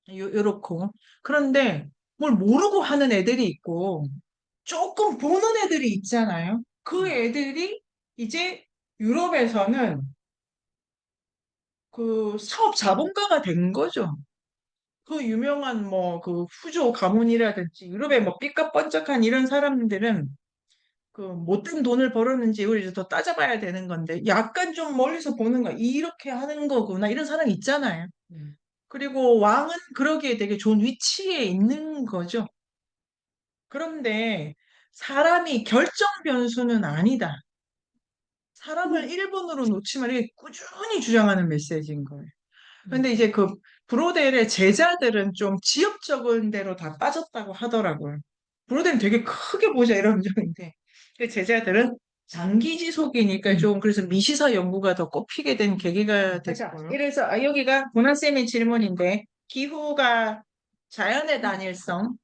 요렇고. 그런데 뭘 모르고 하는 애들이 있고, 조금 보는 애들이 있잖아요. 그 애들이 이제 유럽에서는 그 사업 자본가가 된 거죠. 그 유명한 뭐 그 후조 가문이라든지 유럽의 뭐 삐까뻔쩍한 이런 사람들은 그 못된 돈을 벌었는지 이걸 이제 더 따져봐야 되는 건데 약간 좀 멀리서 보는 거 이렇게 하는 거구나 이런 사람이 있잖아요. 그리고 왕은 그러기에 되게 좋은 위치에 있는 거죠. 그런데 사람이 결정 변수는 아니다. 사람을 1분으로 놓치면 이게 꾸준히 주장하는 메시지인 거예요. 근데 이제 그 브로델의 제자들은 좀 지엽적인 대로 다 빠졌다고 하더라고요. 브로델은 되게 크게 보자 이런 점인데 그 제자들은 장기 지속이니까 좀 그래서 미시사 연구가 더 꼽히게 된 계기가 됐고요. 그래서 여기가 보나쌤의 질문인데 기후가 자연의 단일성,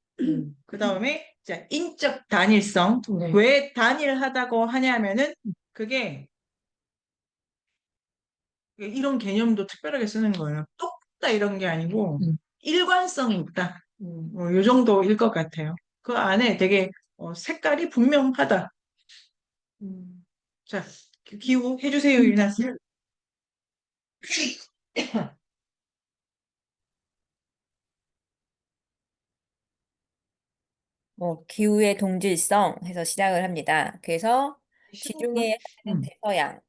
그 다음에 자, 인적 단일성. 네. 왜 단일하다고 하냐면은 그게 이런 개념도 특별하게 쓰는 거예요. 똑같다 이런 게 아니고 음. 일관성이 있다. 음. 뭐, 요 정도일 것 같아요. 그 안에 되게 색깔이 분명하다. 음. 자, 기후 해주세요, 유나 씨. 기후의 동질성 해서 시작을 합니다. 그래서 지중해 하는 음. 대서양,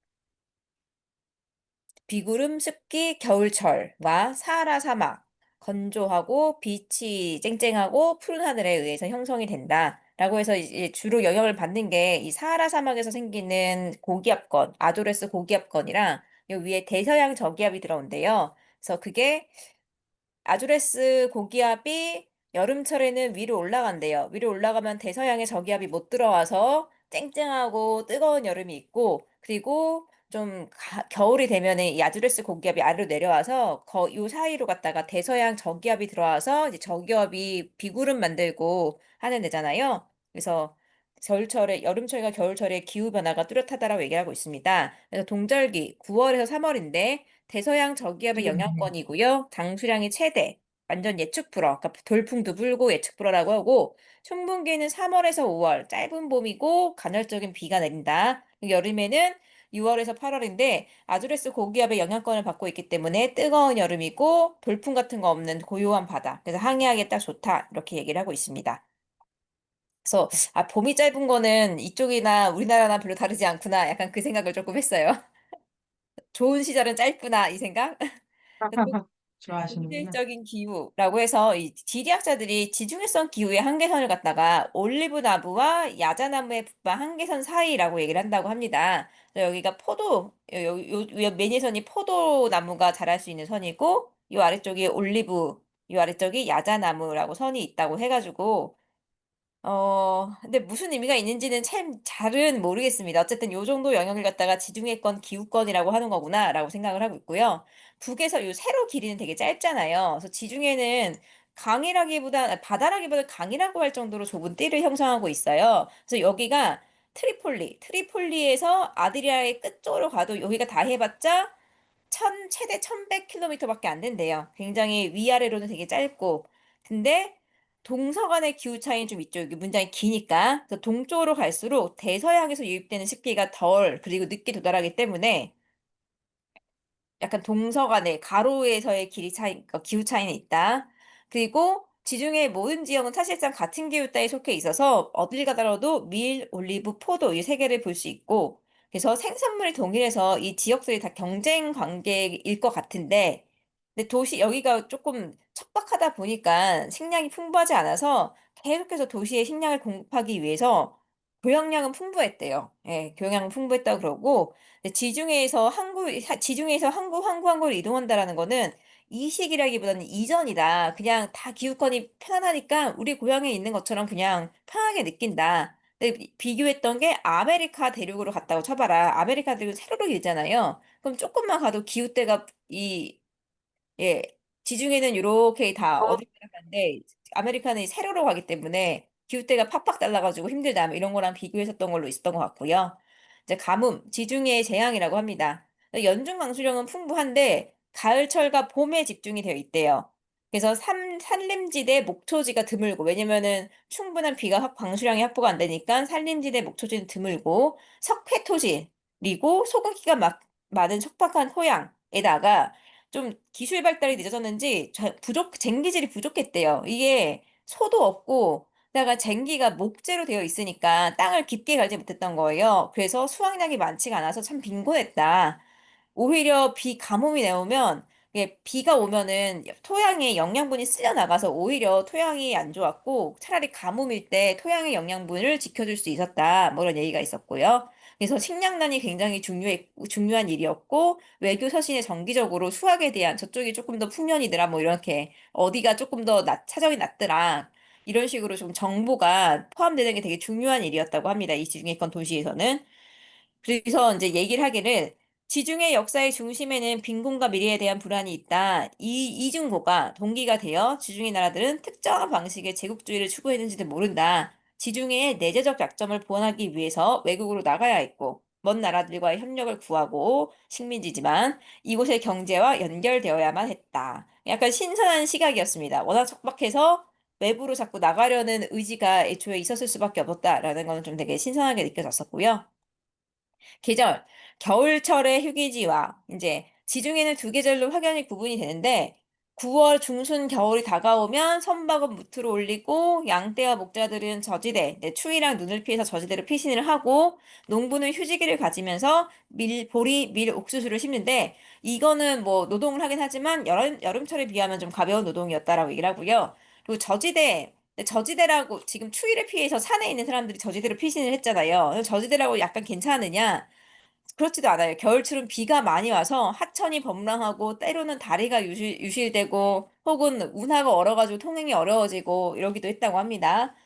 비구름 습기 겨울철과 사하라 사막, 건조하고 빛이 땡땡하고 푸른 하늘에 의해서 형성이 된다. 라고 해서 이제 주로 영향을 받는 게 이 사하라 사막에서 생기는 고기압권, 아조레스 고기압권이랑 요 위에 대서양 저기압이 들어온대요. 그래서 그게 아주레스 고기압이 여름철에는 위로 올라간대요. 위로 올라가면 대서양의 저기압이 못 들어와서 쨍쨍하고 뜨거운 여름이 있고, 그리고 좀 겨울이 되면은 이 아주레스 고기압이 아래로 내려와서 요 사이로 갔다가 대서양 저기압이 들어와서 이제 저기압이 비구름 만들고 하는 데잖아요. 그래서 여름철과 겨울철에 기후 변화가 뚜렷하다라고 얘기하고 있습니다. 그래서 동절기 9월에서 3월인데 대서양 저기압의 영향권이고요. 강수량이 최대, 완전 예측 불어, 그러니까 돌풍도 불고 예측 불어라고 하고,春분기는 3월에서 5월, 짧은 봄이고 간헐적인 비가 내린다. 여름에는 6월에서 8월인데 아주레스 고기압의 영향권을 받고 있기 때문에 뜨거운 여름이고 돌풍 같은 거 없는 고요한 바다. 그래서 항해하기에 딱 좋다. 이렇게 얘기를 하고 있습니다. 그래서 봄이 짧은 거는 이쪽이나 우리나라나 별로 다르지 않구나. 약간 그 생각을 조금 했어요. 좋은 시절은 짧구나 이 생각. 좋아하시는구나. 동질적인 기후라고 해서 이 지리학자들이 지중해성 기후의 한계선을 갖다가 올리브 나무와 야자나무의 북방 한계선 사이라고 얘기를 한다고 합니다. 그래서 여기가 요 매니선이 포도 나무가 자랄 수 있는 선이고 요 아래쪽이 올리브, 요 아래쪽이 야자나무라고 선이 있다고 해가지고 근데 무슨 의미가 있는지는 참 잘은 모르겠습니다. 어쨌든 요 정도 영역을 갖다가 지중해권 기후권이라고 하는 거구나라고 생각을 하고 있고요. 북에서 요 세로 길이는 되게 짧잖아요. 그래서 지중해는 바다라기보다 강이라고 할 정도로 좁은 띠를 형성하고 있어요. 그래서 여기가 트리폴리에서 아드리아의 끝쪽으로 가도 여기가 다 해봤자 최대 1100km밖에 안 된대요. 굉장히 위아래로는 되게 짧고. 근데 동서간의 기후 차이는 좀 있죠. 여기 문장이 기니까. 그래서 동쪽으로 갈수록 대서양에서 유입되는 습기가 그리고 늦게 도달하기 때문에 약간 동서간의 가로에서의 기후 차이는 있다. 그리고 지중해 모든 지역은 사실상 같은 기후따에 속해 있어서 어딜 가더라도 밀, 올리브, 포도 이 세 개를 볼 수 있고 그래서 생산물이 동일해서 이 지역들이 다 경쟁 관계일 것 같은데 근데 여기가 조금 척박하다 보니까 식량이 풍부하지 않아서 계속해서 도시에 식량을 공급하기 위해서 교역량은 풍부했대요. 예, 교역량은 풍부했다고 그러고 근데 지중해에서 항구로 이동한다라는 거는 이식이라기보다는 이전이다. 그냥 다 기후권이 편안하니까 우리 고향에 있는 것처럼 그냥 편하게 느낀다. 근데 비교했던 게 아메리카 대륙으로 갔다고 쳐봐라. 아메리카 대륙은 세로로 길잖아요. 그럼 조금만 가도 예, 지중해는 이렇게 다 어디 가는데 아메리카는 세로로 가기 때문에 기후대가 팍팍 달라가지고 힘들다. 뭐 이런 거랑 비교했었던 걸로 있었던 것 같고요. 이제 가뭄, 지중해의 재앙이라고 합니다. 연중 강수량은 풍부한데 가을철과 봄에 집중이 되어 있대요. 그래서 산림지대 목초지가 드물고 왜냐면은 충분한 강수량이 확보가 안 되니까 산림지대 목초지는 드물고 석회토지 그리고 소금기가 많은 척박한 토양에다가 좀 기술 발달이 늦어졌는지 쟁기질이 부족했대요. 이게 소도 없고 다가 쟁기가 목재로 되어 있으니까 땅을 깊게 갈지 못했던 거예요. 그래서 수확량이 많지가 않아서 참 빈곤했다. 오히려 가뭄이 내오면 비가 오면은 토양의 영양분이 쓸려 나가서 오히려 토양이 안 좋았고 차라리 가뭄일 때 토양의 영양분을 지켜줄 수 있었다. 뭐 이런 얘기가 있었고요. 그래서 식량난이 굉장히 중요한 일이었고 외교 서신에 정기적으로 수학에 대한 저쪽이 조금 더 풍년이더라 뭐 이렇게 어디가 조금 더 차적이 낮더라 이런 식으로 좀 정보가 포함되는 게 되게 중요한 일이었다고 합니다. 이 지중해권 도시에서는. 그래서 이제 얘기를 하기를 지중해 역사의 중심에는 빈곤과 미래에 대한 불안이 있다. 이중고가 동기가 되어 지중해 나라들은 특정한 방식의 제국주의를 추구했는지도 모른다. 지중해의 내재적 약점을 보완하기 위해서 외국으로 나가야 했고, 먼 나라들과의 협력을 구하고 식민지지만 이곳의 경제와 연결되어야만 했다. 약간 신선한 시각이었습니다. 워낙 척박해서 외부로 자꾸 나가려는 의지가 애초에 있었을 수밖에 없었다라는 거는 좀 되게 신선하게 느껴졌었고요. 계절, 겨울철의 휴게지와 이제 지중해는 두 계절로 확연히 구분이 되는데 9월 중순 겨울이 다가오면 선박은 무트로 올리고 양떼와 목자들은 저지대, 추위랑 눈을 피해서 저지대로 피신을 하고 농부는 휴지기를 가지면서 보리, 밀, 옥수수를 심는데 이거는 뭐 노동을 하긴 하지만 여름철에 비하면 좀 가벼운 노동이었다라고 얘기를 하고요. 그리고 저지대라고 지금 추위를 피해서 산에 있는 사람들이 저지대로 피신을 했잖아요. 저지대라고 약간 괜찮으냐? 그렇지도 않아요. 겨울철은 비가 많이 와서 하천이 범람하고 때로는 다리가 유실되고 혹은 운하가 얼어가지고 통행이 어려워지고 이러기도 했다고 합니다.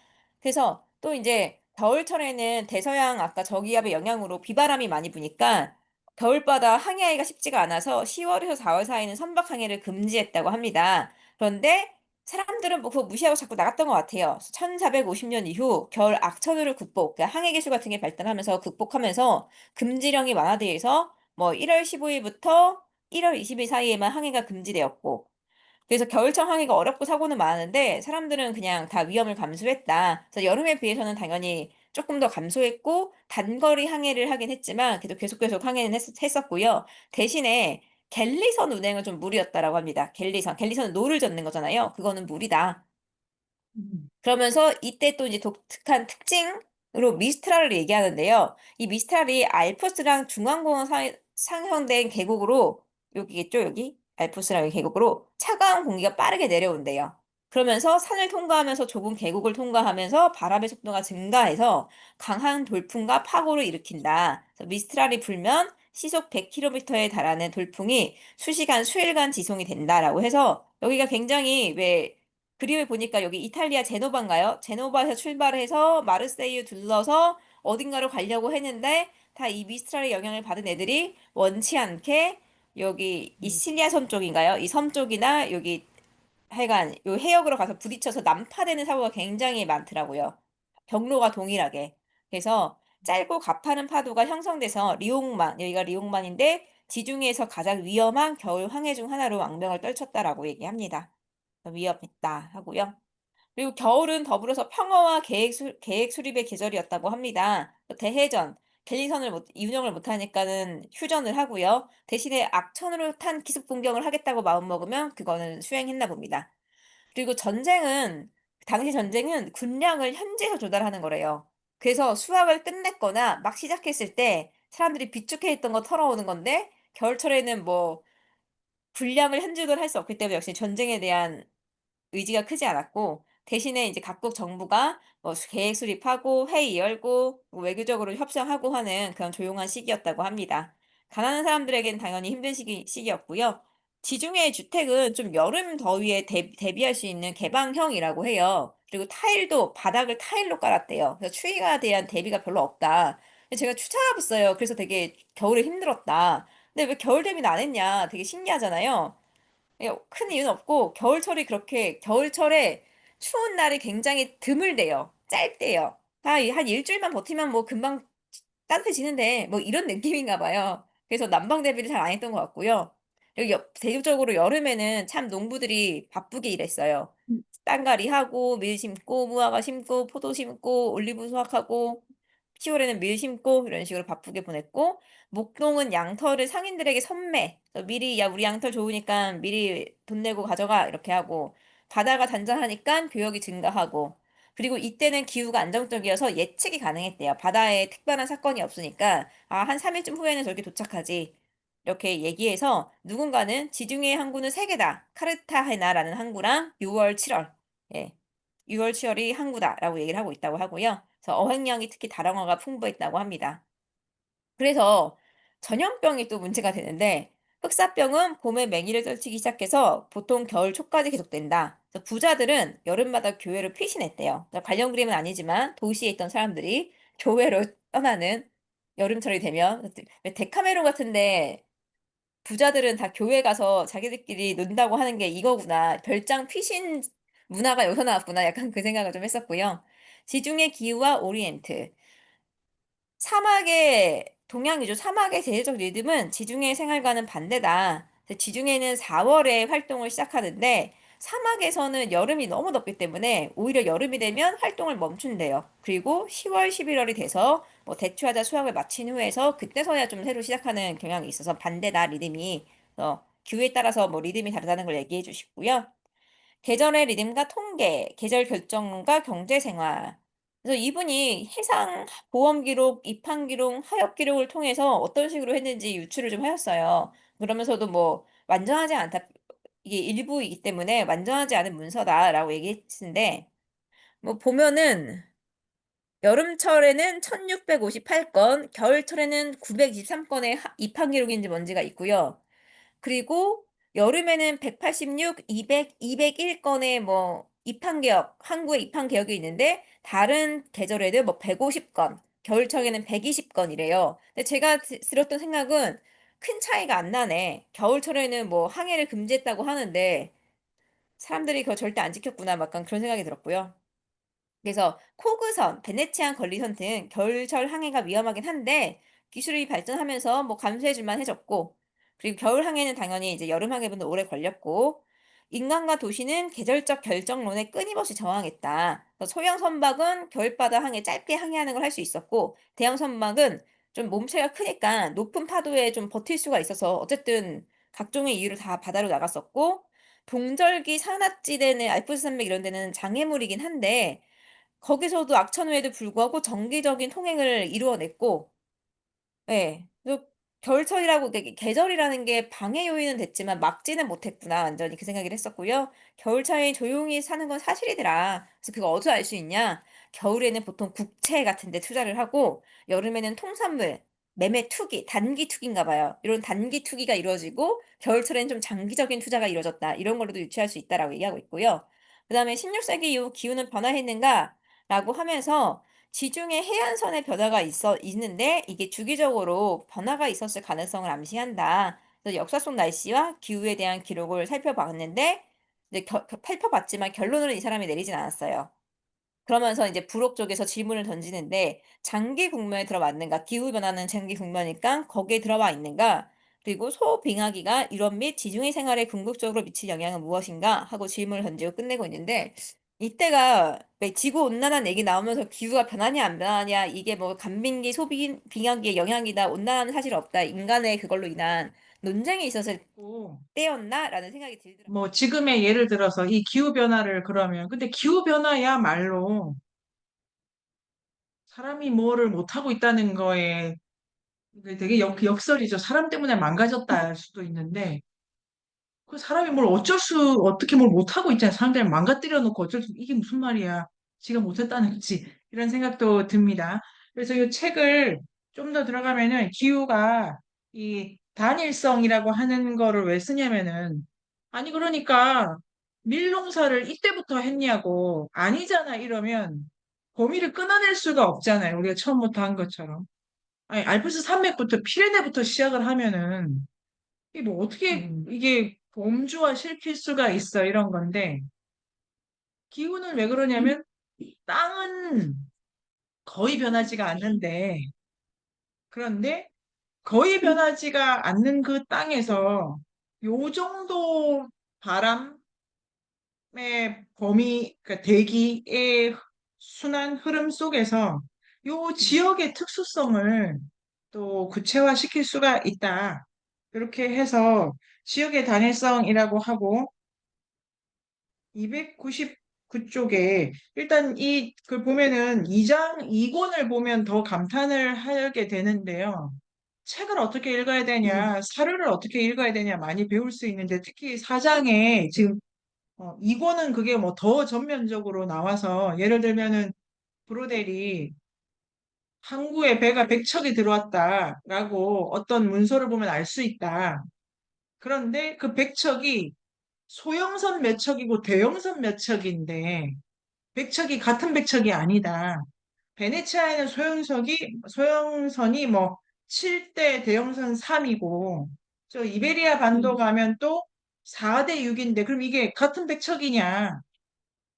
그래서 또 이제 겨울철에는 대서양 아까 저기압의 영향으로 비바람이 많이 부니까 겨울바다 항해하기가 쉽지가 않아서 10월에서 4월 사이는 선박 항해를 금지했다고 합니다. 그런데 사람들은 뭐 그거 무시하고 자꾸 나갔던 것 같아요. 1450년 이후 겨울 악천후를 그러니까 항해 기술 같은 게 발달하면서 극복하면서 금지령이 완화돼서 뭐 1월 15일부터 1월 20일 사이에만 항해가 금지되었고 그래서 겨울철 항해가 어렵고 사고는 많은데 사람들은 그냥 다 위험을 감수했다. 그래서 여름에 비해서는 당연히 조금 더 감소했고 단거리 항해를 하긴 했지만 그래도 계속 항해는 했었고요. 대신에 갤리선 운행은 좀 무리였다라고 합니다. 갤리선은 노를 젓는 거잖아요. 그거는 무리다. 그러면서 이때 또 이제 독특한 특징으로 미스트랄을 얘기하는데요. 이 미스트랄이 알프스랑 중앙공원 상형된 계곡으로 여기겠죠, 여기? 알프스랑 이 계곡으로 차가운 공기가 빠르게 내려온대요. 그러면서 산을 통과하면서 좁은 계곡을 통과하면서 바람의 속도가 증가해서 강한 돌풍과 파고를 일으킨다. 그래서 미스트랄이 불면 시속 100km에 달하는 돌풍이 수시간, 수일간 지송이 된다라고 해서 여기가 굉장히 왜 그림을 보니까 여기 이탈리아 제노바인가요? 제노바에서 출발해서 마르세유 둘러서 어딘가로 가려고 했는데 다 이 미스트랄의 영향을 받은 애들이 원치 않게 여기 이실리아 섬 쪽인가요? 이 섬 쪽이나 여기 하여간 요 해역으로 가서 부딪혀서 난파되는 사고가 굉장히 많더라고요. 경로가 동일하게. 그래서 짧고 가파른 파도가 형성돼서 리옹만, 여기가 리옹만인데 지중해에서 가장 위험한 겨울 항해 중 하나로 악명을 떨쳤다라고 얘기합니다. 위험했다 하고요. 그리고 겨울은 더불어서 평화와 계획 수립의 계절이었다고 합니다. 대해전, 운영을 못하니까는 휴전을 하고요. 대신에 악천후를 탄 기습 공격을 하겠다고 마음먹으면 그거는 수행했나 봅니다. 그리고 당시 전쟁은 군량을 현지에서 조달하는 거래요. 그래서 수확을 끝냈거나 막 시작했을 때 사람들이 비축해 있던 거 털어오는 건데 겨울철에는 뭐 군량을 현지조달할 수 없기 때문에 역시 전쟁에 대한 의지가 크지 않았고 대신에 이제 각국 정부가 뭐 계획 수립하고 회의 열고 뭐 외교적으로 협상하고 하는 그런 조용한 시기였다고 합니다. 가난한 사람들에게는 당연히 힘든 시기였고요. 지중해의 주택은 좀 여름 더위에 대비할 수 있는 개방형이라고 해요. 그리고 바닥을 타일로 깔았대요. 그래서 추위가 대한 대비가 별로 없다. 근데 제가 찾아봤어요. 그래서 되게 겨울에 힘들었다. 근데 왜 겨울 대비는 안 했냐? 되게 신기하잖아요. 큰 이유는 없고 겨울철에 추운 날이 굉장히 드물대요. 짧대요. 한 일주일만 버티면 뭐 금방 따뜻해지는데 뭐 이런 느낌인가 봐요. 그래서 난방 대비를 잘 안 했던 것 같고요. 여기 대표적으로 여름에는 참 농부들이 바쁘게 일했어요. 땅갈이 하고 밀 심고 무화과 심고 포도 심고 올리브 수확하고 10월에는 밀 심고 이런 식으로 바쁘게 보냈고 목동은 양털을 상인들에게 선매. 그래서 미리 야 우리 양털 좋으니까 미리 돈 내고 가져가 이렇게 하고 바다가 잔잔하니까 교역이 증가하고 그리고 이때는 기후가 안정적이어서 예측이 가능했대요. 바다에 특별한 사건이 없으니까 한 3일쯤 후에는 저렇게 도착하지. 이렇게 얘기해서 누군가는 지중해 항구는 세 개다. 카르타헤나라는 항구랑 6월, 7월. 예. 6월, 7월이 항구다라고 얘기를 하고 있다고 하고요. 그래서 어획량이 특히 다량어가 풍부했다고 합니다. 그래서 전염병이 또 문제가 되는데 흑사병은 봄에 맹위를 떨치기 시작해서 보통 겨울 초까지 계속된다. 그래서 부자들은 여름마다 교회를 피신했대요. 관련 그림은 아니지만 도시에 있던 사람들이 교회로 떠나는 여름철이 되면 왜 데카메론 같은데 부자들은 다 교회 가서 자기들끼리 논다고 하는 게 이거구나. 별장 피신 문화가 여기서 나왔구나. 약간 그 생각을 좀 했었고요. 지중해 기후와 오리엔트. 사막의 동양이죠. 사막의 대대적 리듬은 지중해 생활과는 반대다. 지중해는 4월에 활동을 시작하는데 사막에서는 여름이 너무 덥기 때문에 오히려 여름이 되면 활동을 멈춘대요. 그리고 10월, 11월이 돼서 뭐 대추하자 수확을 마친 후에서 그때서야 좀 새로 시작하는 경향이 있어서 반대다 리듬이. 기후에 따라서 뭐 리듬이 다르다는 걸 얘기해 주시고요. 계절의 리듬과 통계, 계절 결정론과 경제생활. 그래서 이분이 해상 보험 기록, 입항 기록, 하역 기록을 통해서 어떤 식으로 했는지 유추를 좀 하였어요. 그러면서도 뭐 완전하지 않다. 이게 일부이기 때문에 완전하지 않은 문서다라고 얘기했는데 뭐 보면은 여름철에는 1658건, 겨울철에는 923건의 입항 기록인지 뭔지가 있고요. 그리고 여름에는 186, 200, 201건의 뭐 입항 개혁, 항구의 입항 개혁이 있는데 다른 계절에는 뭐 150건, 겨울철에는 120건이래요. 근데 제가 들었던 생각은 큰 차이가 안 나네. 겨울철에는 뭐 항해를 금지했다고 하는데 사람들이 그거 절대 안 지켰구나. 막 약간 그런 생각이 들었고요. 그래서 코그선, 베네치안 건리선 등 겨울철 항해가 위험하긴 한데 기술이 발전하면서 뭐 감수해줄 만해졌고 그리고 겨울 항해는 당연히 이제 여름 항해보다 오래 걸렸고 인간과 도시는 계절적 결정론에 끊임없이 저항했다. 그래서 소형 선박은 겨울바다 항해 짧게 항해하는 걸 할 수 있었고 대형 선박은 좀 몸체가 크니까 높은 파도에 좀 버틸 수가 있어서 어쨌든 각종의 이유로 다 바다로 나갔었고 동절기 산악지대는 알프스 산맥 이런 데는 장애물이긴 한데 거기서도 악천후에도 불구하고 정기적인 통행을 이루어냈고 예. 그래서 겨울철이라고 계절이라는 게 방해 요인은 됐지만 막지는 못했구나. 완전히 그 생각을 했었고요. 겨울철에 조용히 사는 건 사실이더라. 그래서 그거 어디서 알 수 있냐? 겨울에는 보통 국채 같은 데 투자를 하고 여름에는 통산물, 매매 투기, 단기 투기인가 봐요. 이런 단기 투기가 이루어지고 겨울철에는 좀 장기적인 투자가 이루어졌다. 이런 걸로도 유추할 수 있다라고 얘기하고 있고요. 그다음에 16세기 이후 기후는 변화했는가? 라고 하면서 지중해 해안선의 변화가 있는데 이게 주기적으로 변화가 있었을 가능성을 암시한다. 그래서 역사 속 날씨와 기후에 대한 기록을 살펴봤는데 이제 살펴봤지만 결론을 이 사람이 내리진 않았어요. 그러면서 이제 부록 쪽에서 질문을 던지는데 장기 국면에 들어맞는가? 기후 변화는 장기 국면이니까 거기에 들어와 있는가? 그리고 소빙하기가 유럽 및 지중해 생활에 궁극적으로 미칠 영향은 무엇인가? 하고 질문을 던지고 끝내고 있는데 이때가 왜 지구 온난화 얘기 나오면서 기후가 변하냐 안 변하냐 이게 뭐 간빙기 소빙하기의 영향이다 온난화는 사실 없다 인간의 그걸로 인한 논쟁이 있었을 고 때였나라는 생각이 들더라고요. 뭐 지금의 예를 들어서 이 기후 변화를 그러면 근데 기후 변화야말로 사람이 뭐를 못하고 있다는 거에 이게 되게 역설이죠. 사람 때문에 망가졌다 할 수도 있는데 그 사람이 뭘 어떻게 뭘 못하고 있잖아요. 사람들 망가뜨려 놓고 이게 무슨 말이야. 지가 못했다는 거지. 이런 생각도 듭니다. 그래서 이 책을 좀 더 들어가면은 기후가 이 단일성이라고 하는 거를 왜 쓰냐면은 아니 그러니까 밀농사를 이때부터 했냐고 아니잖아 이러면 고미를 끊어낼 수가 없잖아요. 우리가 처음부터 한 것처럼. 아니 알프스 산맥부터 피레네부터 시작을 하면은 이게 뭐 어떻게 이게 범주화 시킬 수가 있어 이런 건데 기후는 왜 그러냐면 땅은 거의 변하지가 않는데 그런데 거의 변하지가 않는 그 땅에서 요 정도 바람의 범위 그러니까 대기의 순환 흐름 속에서 요 지역의 특수성을 또 구체화시킬 수가 있다. 이렇게 해서 지역의 단일성이라고 하고 299쪽에 일단 이 글 보면은 2장 2권을 보면 더 감탄을 하게 되는데요. 책을 어떻게 읽어야 되냐, 사료를 어떻게 읽어야 되냐 많이 배울 수 있는데 특히 4장에 지금 2권은 그게 뭐 더 전면적으로 나와서 예를 들면은 브로델이 항구에 배가 100척이 들어왔다라고 어떤 문서를 보면 알 수 있다. 그런데 그 100척이 소형선 몇 척이고 대형선 몇 척인데 백척이 같은 백척이 아니다. 베네치아에는 소형선이 뭐 7대 대형선 3이고 저 이베리아 반도 가면 또 4대 6인데 그럼 이게 같은 백척이냐?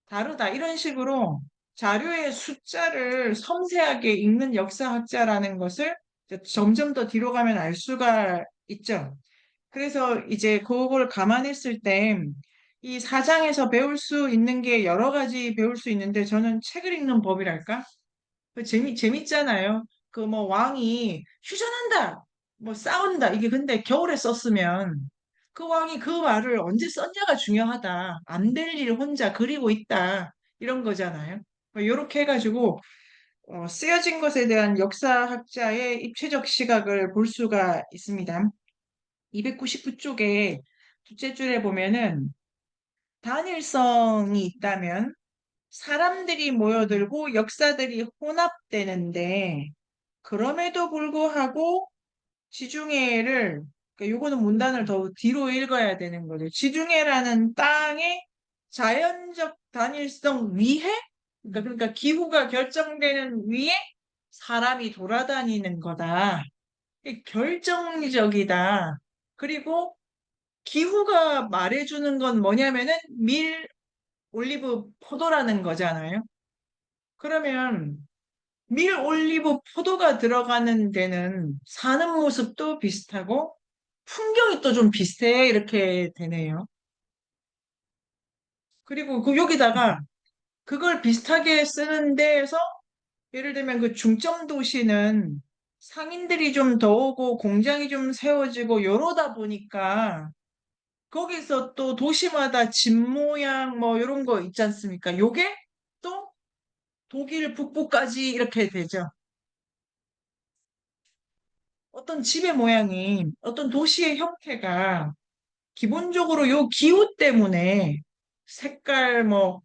다르다. 이런 식으로 자료의 숫자를 섬세하게 읽는 역사학자라는 것을 이제 점점 더 뒤로 가면 알 수가 있죠. 그래서 이제 그걸 감안했을 때 이 사장에서 배울 수 있는 게 여러 가지 배울 수 있는데 저는 책을 읽는 법이랄까? 재밌잖아요. 그 뭐 왕이 휴전한다, 뭐 싸운다. 이게 근데 겨울에 썼으면 그 왕이 그 말을 언제 썼냐가 중요하다. 안 될 일 혼자 그리고 있다. 이런 거잖아요. 이렇게 해가지고 쓰여진 것에 대한 역사학자의 입체적 시각을 볼 수가 있습니다. 299쪽에 둘째 줄에 보면은 단일성이 있다면 사람들이 모여들고 역사들이 혼합되는데 그럼에도 불구하고 지중해를 그러니까 요거는 문단을 더 뒤로 읽어야 되는 거죠. 지중해라는 땅의 자연적 단일성 위에 그러니까 기후가 결정되는 위에 사람이 돌아다니는 거다. 이게 결정적이다. 그리고 기후가 말해주는 건 뭐냐면은 밀 올리브 포도라는 거잖아요. 그러면 밀 올리브 포도가 들어가는 데는 사는 모습도 비슷하고 풍경이 또 좀 비슷해 이렇게 되네요. 그리고 그 여기다가 그걸 비슷하게 쓰는 데에서 예를 들면 그 중점 도시는 상인들이 좀 더 오고 공장이 좀 세워지고 이러다 보니까 거기서 또 도시마다 집 모양 뭐 이런 거 있지 않습니까? 요게 또 독일 북부까지 이렇게 되죠. 어떤 집의 모양이, 어떤 도시의 형태가 기본적으로 요 기후 때문에 색깔 뭐,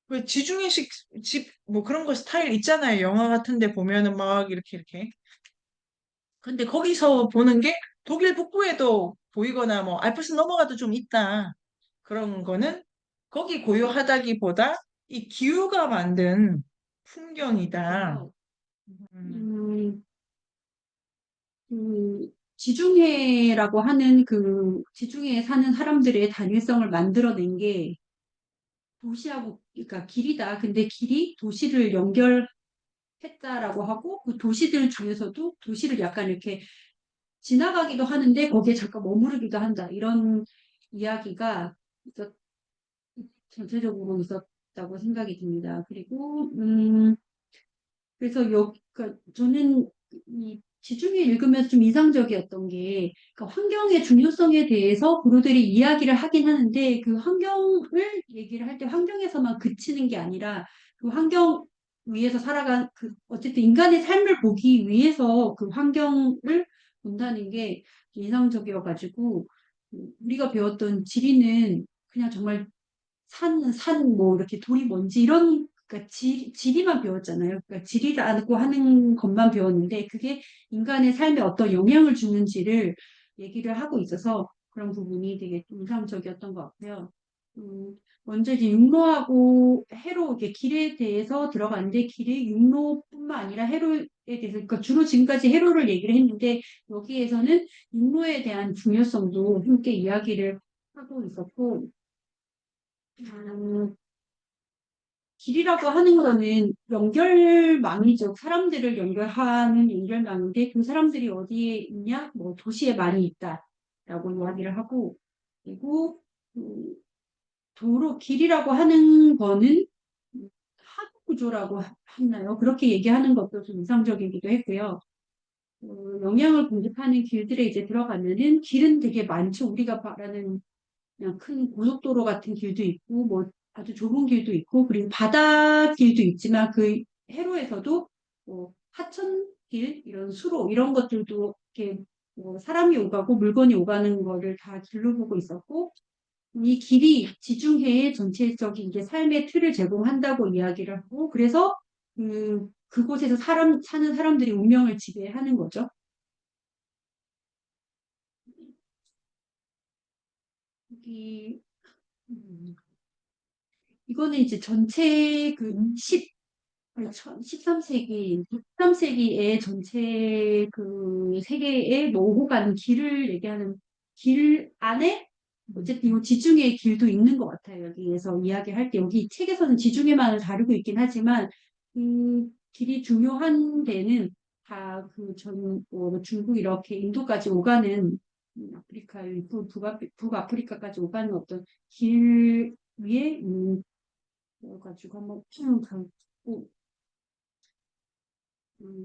왜 지중해식 집 뭐 그런 거 스타일 있잖아요. 영화 같은 데 보면은 막 이렇게. 근데 거기서 보는 게 독일 북부에도 보이거나 뭐 알프스 넘어가도 좀 있다. 그런 거는 거기 고요하다기보다 이 기후가 만든 풍경이다. 그래서 음, 음, 지중해라고 하는 그 지중해에 사는 사람들의 단일성을 만들어낸 게 도시하고 그러니까 길이다. 근데 길이 도시를 연결했다라고 하고 그 도시들 중에서도 도시를 약간 이렇게 지나가기도 하는데 거기에 잠깐 머무르기도 한다. 이런 이야기가 있었- 전체적으로 있었다고 생각이 듭니다. 그리고 그래서 그러니까 저는 이 지중해 읽으면서 좀 인상적이었던 게 그러니까 환경의 중요성에 대해서 고려들이 이야기를 하긴 하는데 그 환경을 얘기를 할 때 환경에서만 그치는 게 아니라 그 환경 위에서 살아간 그 어쨌든 인간의 삶을 보기 위해서 그 환경을 본다는 게 인상적이어가지고 우리가 배웠던 지리는 그냥 정말 뭐 이렇게 돌이 뭔지 이런 그러니까 지리만 배웠잖아요. 그러니까 지리라고 하는 것만 배웠는데 그게 인간의 삶에 어떤 영향을 주는지를 얘기를 하고 있어서 그런 부분이 되게 좀 인상적이었던 것 같고요. 먼저 이제 육로하고 해로 이렇게 길에 대해서 들어갔는데 길의 육로뿐만 아니라 해로에 대해서 그러니까 주로 지금까지 해로를 얘기를 했는데 여기에서는 육로에 대한 중요성도 함께 이야기를 하고 있었고 길이라고 하는 거는 연결망이죠. 사람들을 연결하는 연결망인데 그 사람들이 어디에 있냐? 뭐 도시에 많이 있다라고 이야기를 하고 그리고 그 길이라고 하는 거는 하구 구조라고 했나요? 그렇게 얘기하는 것도 좀 인상적이기도 했고요. 영양을 공급하는 길들에 이제 들어가면은 길은 되게 많죠. 우리가 말하는 그냥 큰 고속도로 같은 길도 있고, 뭐 아주 좁은 길도 있고, 그리고 바다 길도 있지만 그 해로에서도 뭐 하천길, 이런 수로 이런 것들도 이렇게 뭐 사람이 오가고 물건이 오가는 거를 다 길로 보고 있었고, 이 길이 지중해의 전체적인 이제 삶의 틀을 제공한다고 이야기를 하고, 그래서 그곳에서 사는 사람들이 운명을 지배하는 거죠. 여기 음, 이거는 이제 전체 그 13세기, 13세기의 전체 그 세계의 뭐 오고 가는 길을 얘기하는 길 안에 어쨌든 이 지중해 길도 있는 것 같아요. 여기에서 이야기할 때 여기 책에서는 지중해만을 다루고 있긴 하지만 그 길이 중요한 데는 다 그 전 중국 이렇게 인도까지 오가는 아프리카 북아프리카까지 오가는 어떤 길 위에 가지고 한번 가고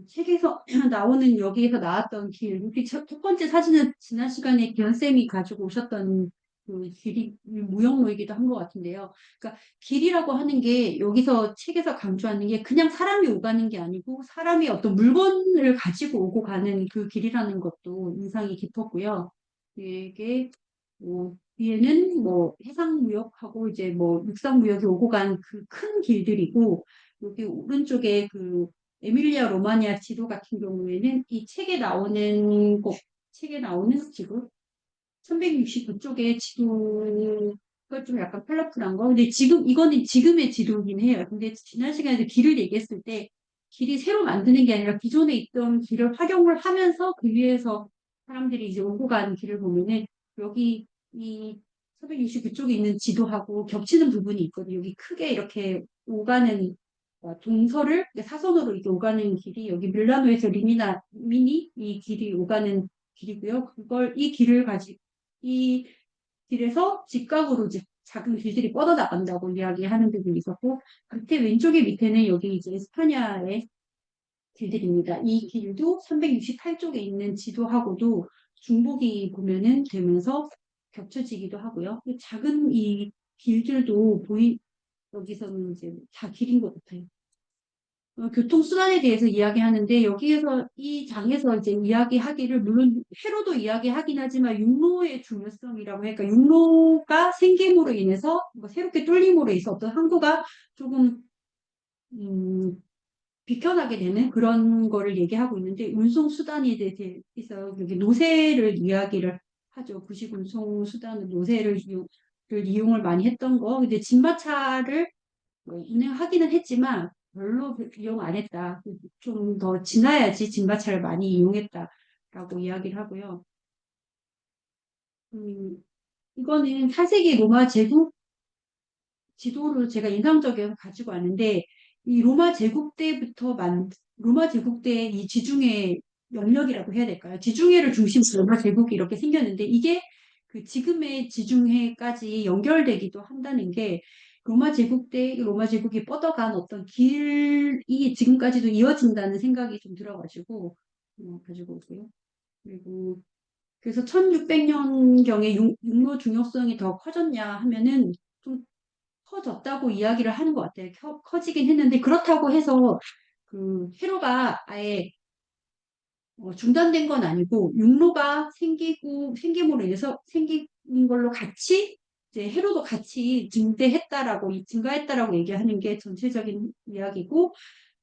책에서 나오는 여기에서 나왔던 길, 여기 첫 번째 사진은 지난 시간에 기현쌤이 가지고 오셨던 그 길이 무역로이기도 한 것 같은데요. 그러니까 길이라고 하는 게 여기서 책에서 강조하는 게 그냥 사람이 오가는 게 아니고 사람이 어떤 물건을 가지고 오고 가는 그 길이라는 것도 인상이 깊었고요. 이게 뒤에는 뭐 해상무역하고 이제 뭐 육상무역이 오고 간 그 큰 길들이고 여기 오른쪽에 그 에밀리아 로마니아 지도 같은 경우에는 이 책에 나오는 지도 369쪽의 지도가 좀 약간 컬러풀한 거. 근데 지금 이거는 지금의 지도긴 해요. 근데 지난 시간에 길을 얘기했을 때 길이 새로 만드는 게 아니라 기존에 있던 길을 활용을 하면서 그 위에서 사람들이 이제 오고 가는 길을 보면은 여기 이 369쪽에 있는 지도하고 겹치는 부분이 있거든요. 여기 크게 이렇게 오가는 동서를 사선으로 이렇게 오가는 길이 여기 밀라노에서 리미나 미니 이 길이 오가는 길이고요. 이 길에서 직각으로 이제 작은 길들이 뻗어나간다고 이야기하는 부분이 있었고, 밑에 왼쪽에 밑에는 여기 이제 에스파냐의 길들입니다. 이 길도 368쪽에 있는 지도하고도 중복이 보면은 되면서 겹쳐지기도 하고요. 작은 이 길들도 여기서는 이제 다 길인 것 같아요. 교통수단에 대해서 이야기하는데 여기에서 이 장에서 이제 이야기하기를 물론 회로도 이야기하긴 하지만 육로의 중요성이라고 해요. 그러니까 육로가 생김으로 인해서 뭐 새롭게 뚫림으로 인해서 어떤 항구가 조금 음, 비켜나게 되는 그런 거를 얘기하고 있는데 운송수단에 대해서 여기 노새를 이야기를 하죠. 구식 운송수단은 이용을 많이 했던 거. 근데 진마차를 운행하기는 했지만 별로 이용 안 했다. 좀 더 지나야지 진바차를 많이 이용했다라고 이야기를 하고요. 이거는 8세기 로마 제국 지도를 제가 인상적이어서 가지고 왔는데 이 로마 제국 때 이 지중해 영역이라고 해야 될까요? 지중해를 중심으로 로마 제국이 이렇게 생겼는데 이게 그 지금의 지중해까지 연결되기도 한다는 게 로마 제국이 뻗어간 어떤 길이 지금까지도 이어진다는 생각이 좀 들어가지고 가지고 오세요. 그리고 그래서 1600년경에 육로 중요성이 더 커졌냐 하면은 좀 커졌다고 이야기를 하는 것 같아요. 커지긴 했는데 그렇다고 해서 그 회로가 아예 중단된 건 아니고 육로가 생김으로 인해서 생긴 걸로 같이 이제 회로도 같이 증가했다라고 얘기하는 게 전체적인 이야기고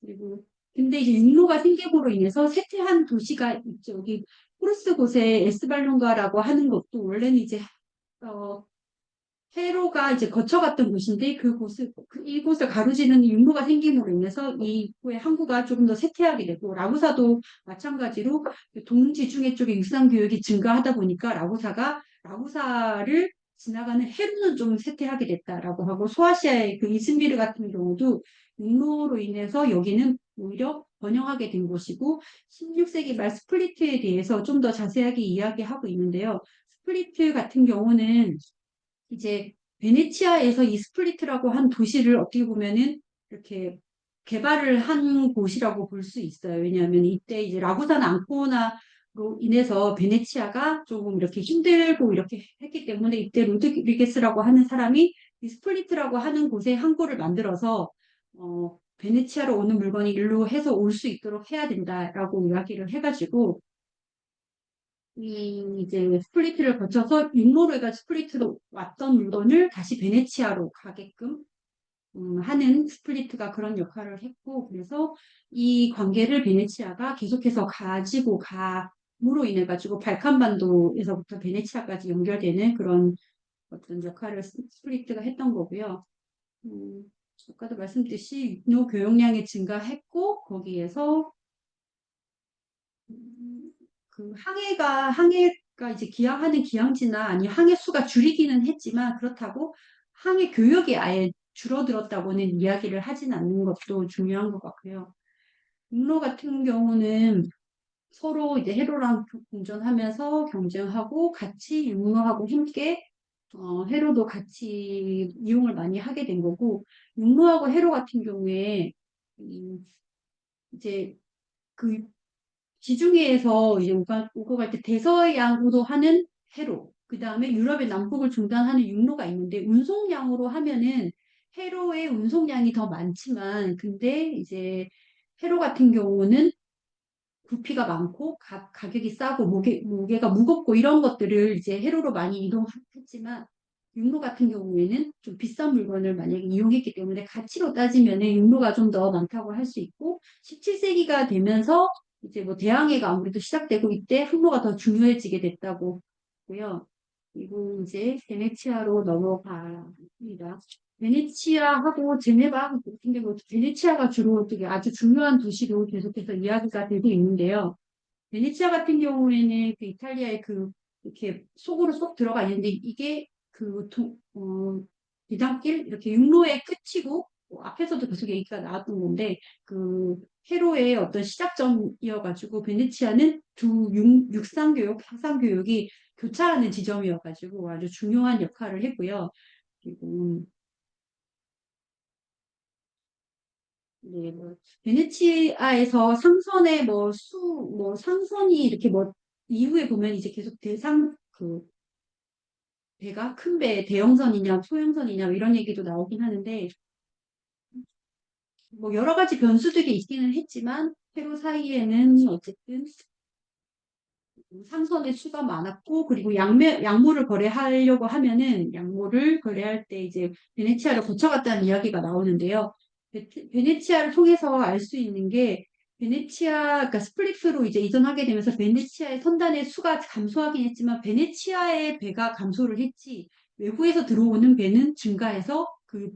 그리고 근데 이제 육로가 생김으로 인해서 쇠퇴한 도시가 있죠. 여기 코르스 곳에 에스발론가라고 하는 것도 원래는 이제 어, 회로가 이제 거쳐갔던 곳인데 이곳을 가로지르는 육로가 생김으로 인해서 이후에 항구가 조금 더 쇠퇴하게 되고 라구사도 마찬가지로 동지중해 쪽의 육상 교육이 증가하다 보니까 라구사를 지나가는 해로는 좀 쇠퇴하게 됐다라고 하고 소아시아의 그 이즈미르 같은 경우도 육로로 인해서 여기는 오히려 번영하게 된 곳이고 16세기 말 스플리트에 대해서 좀 더 자세하게 이야기하고 있는데요. 스플리트 같은 경우는 이제 베네치아에서 이 스플리트라고 한 도시를 어떻게 보면은 이렇게 개발을 한 곳이라고 볼 수 있어요. 왜냐하면 이때 이제 라구산 앙코나로 인해서 베네치아가 조금 이렇게 힘들고 이렇게 했기 때문에 이때 로드리게스라고 하는 사람이 이 스플리트라고 하는 곳에 항구를 만들어서 베네치아로 오는 물건이 일로 해서 올 수 있도록 해야 된다라고 이야기를 해가지고 이제 스플리트를 거쳐서 육로로 해가 스플리트로 왔던 물건을 다시 베네치아로 가게끔 하는 스플리트가 그런 역할을 했고 그래서 이 관계를 베네치아가 계속해서 가지고 감으로 인해 가지고 발칸반도에서부터 베네치아까지 연결되는 그런 어떤 역할을 스플리트가 했던 거고요. 아까도 말씀드렸듯이 육로 교역량이 증가했고 거기에서 그 항해가 이제 기항하는 기항지나 아니 항의 수가 줄이기는 했지만 그렇다고 항의 교역이 아예 줄어들었다고는 이야기를 하진 않는 것도 중요한 것 같고요. 육로 같은 경우는 서로 이제 해로랑 공존하면서 경쟁하고 같이 육로하고 함께 해로도 같이 이용을 많이 하게 된 거고 육로하고 해로 같은 경우에 이제 그 지중해에서 이제 오고 갈 때 대서양으로 하는 해로, 그 다음에 유럽의 남북을 중단하는 육로가 있는데 운송량으로 하면은 해로의 운송량이 더 많지만 근데 이제 해로 같은 경우는 부피가 많고 가격이 싸고 무게가 무겁고 이런 것들을 이제 해로로 많이 이동했지만 육로 같은 경우에는 좀 비싼 물건을 만약에 이용했기 때문에 가치로 따지면은 육로가 좀 더 많다고 할 수 있고 17세기가 되면서 이제 뭐 대항해가 아무래도 시작되고 이때 항로가 더 중요해지게 됐다고 하고요. 그리고 이제 베네치아로 넘어갑니다. 베네치아하고 제네바 같은 경우 베네치아가 주로 되게 아주 중요한 도시로 계속해서 이야기가 되고 있는데요. 베네치아 같은 경우에는 그 이탈리아의 그 이렇게 속으로 쏙 들어가 있는데 이게 비단길 이렇게 육로의 끝이고 앞에서도 계속 얘기가 나왔던 건데 그 해로의 어떤 시작점이어가지고 베네치아는 두 육상교육, 해상교육이 교차하는 지점이어가지고 아주 중요한 역할을 했고요. 그리고 네, 뭐, 베네치아에서 상선의 뭐 상선이 이렇게 뭐, 이후에 보면 이제 계속 배가 큰 배, 대형선이냐, 소형선이냐, 뭐 이런 얘기도 나오긴 하는데, 뭐, 여러 가지 변수들이 있기는 했지만, 페루 사이에는 어쨌든 상선의 수가 많았고, 그리고 양모를 거래하려고 하면은, 양모를 거래할 때 이제 베네치아를 거쳐갔다는 이야기가 나오는데요. 베네치아를 통해서 알 수 있는 게 그러니까 스플릿으로 이제 이전하게 되면서 베네치아의 선단의 수가 감소하긴 했지만 베네치아의 배가 감소를 했지 외부에서 들어오는 배는 증가해서 그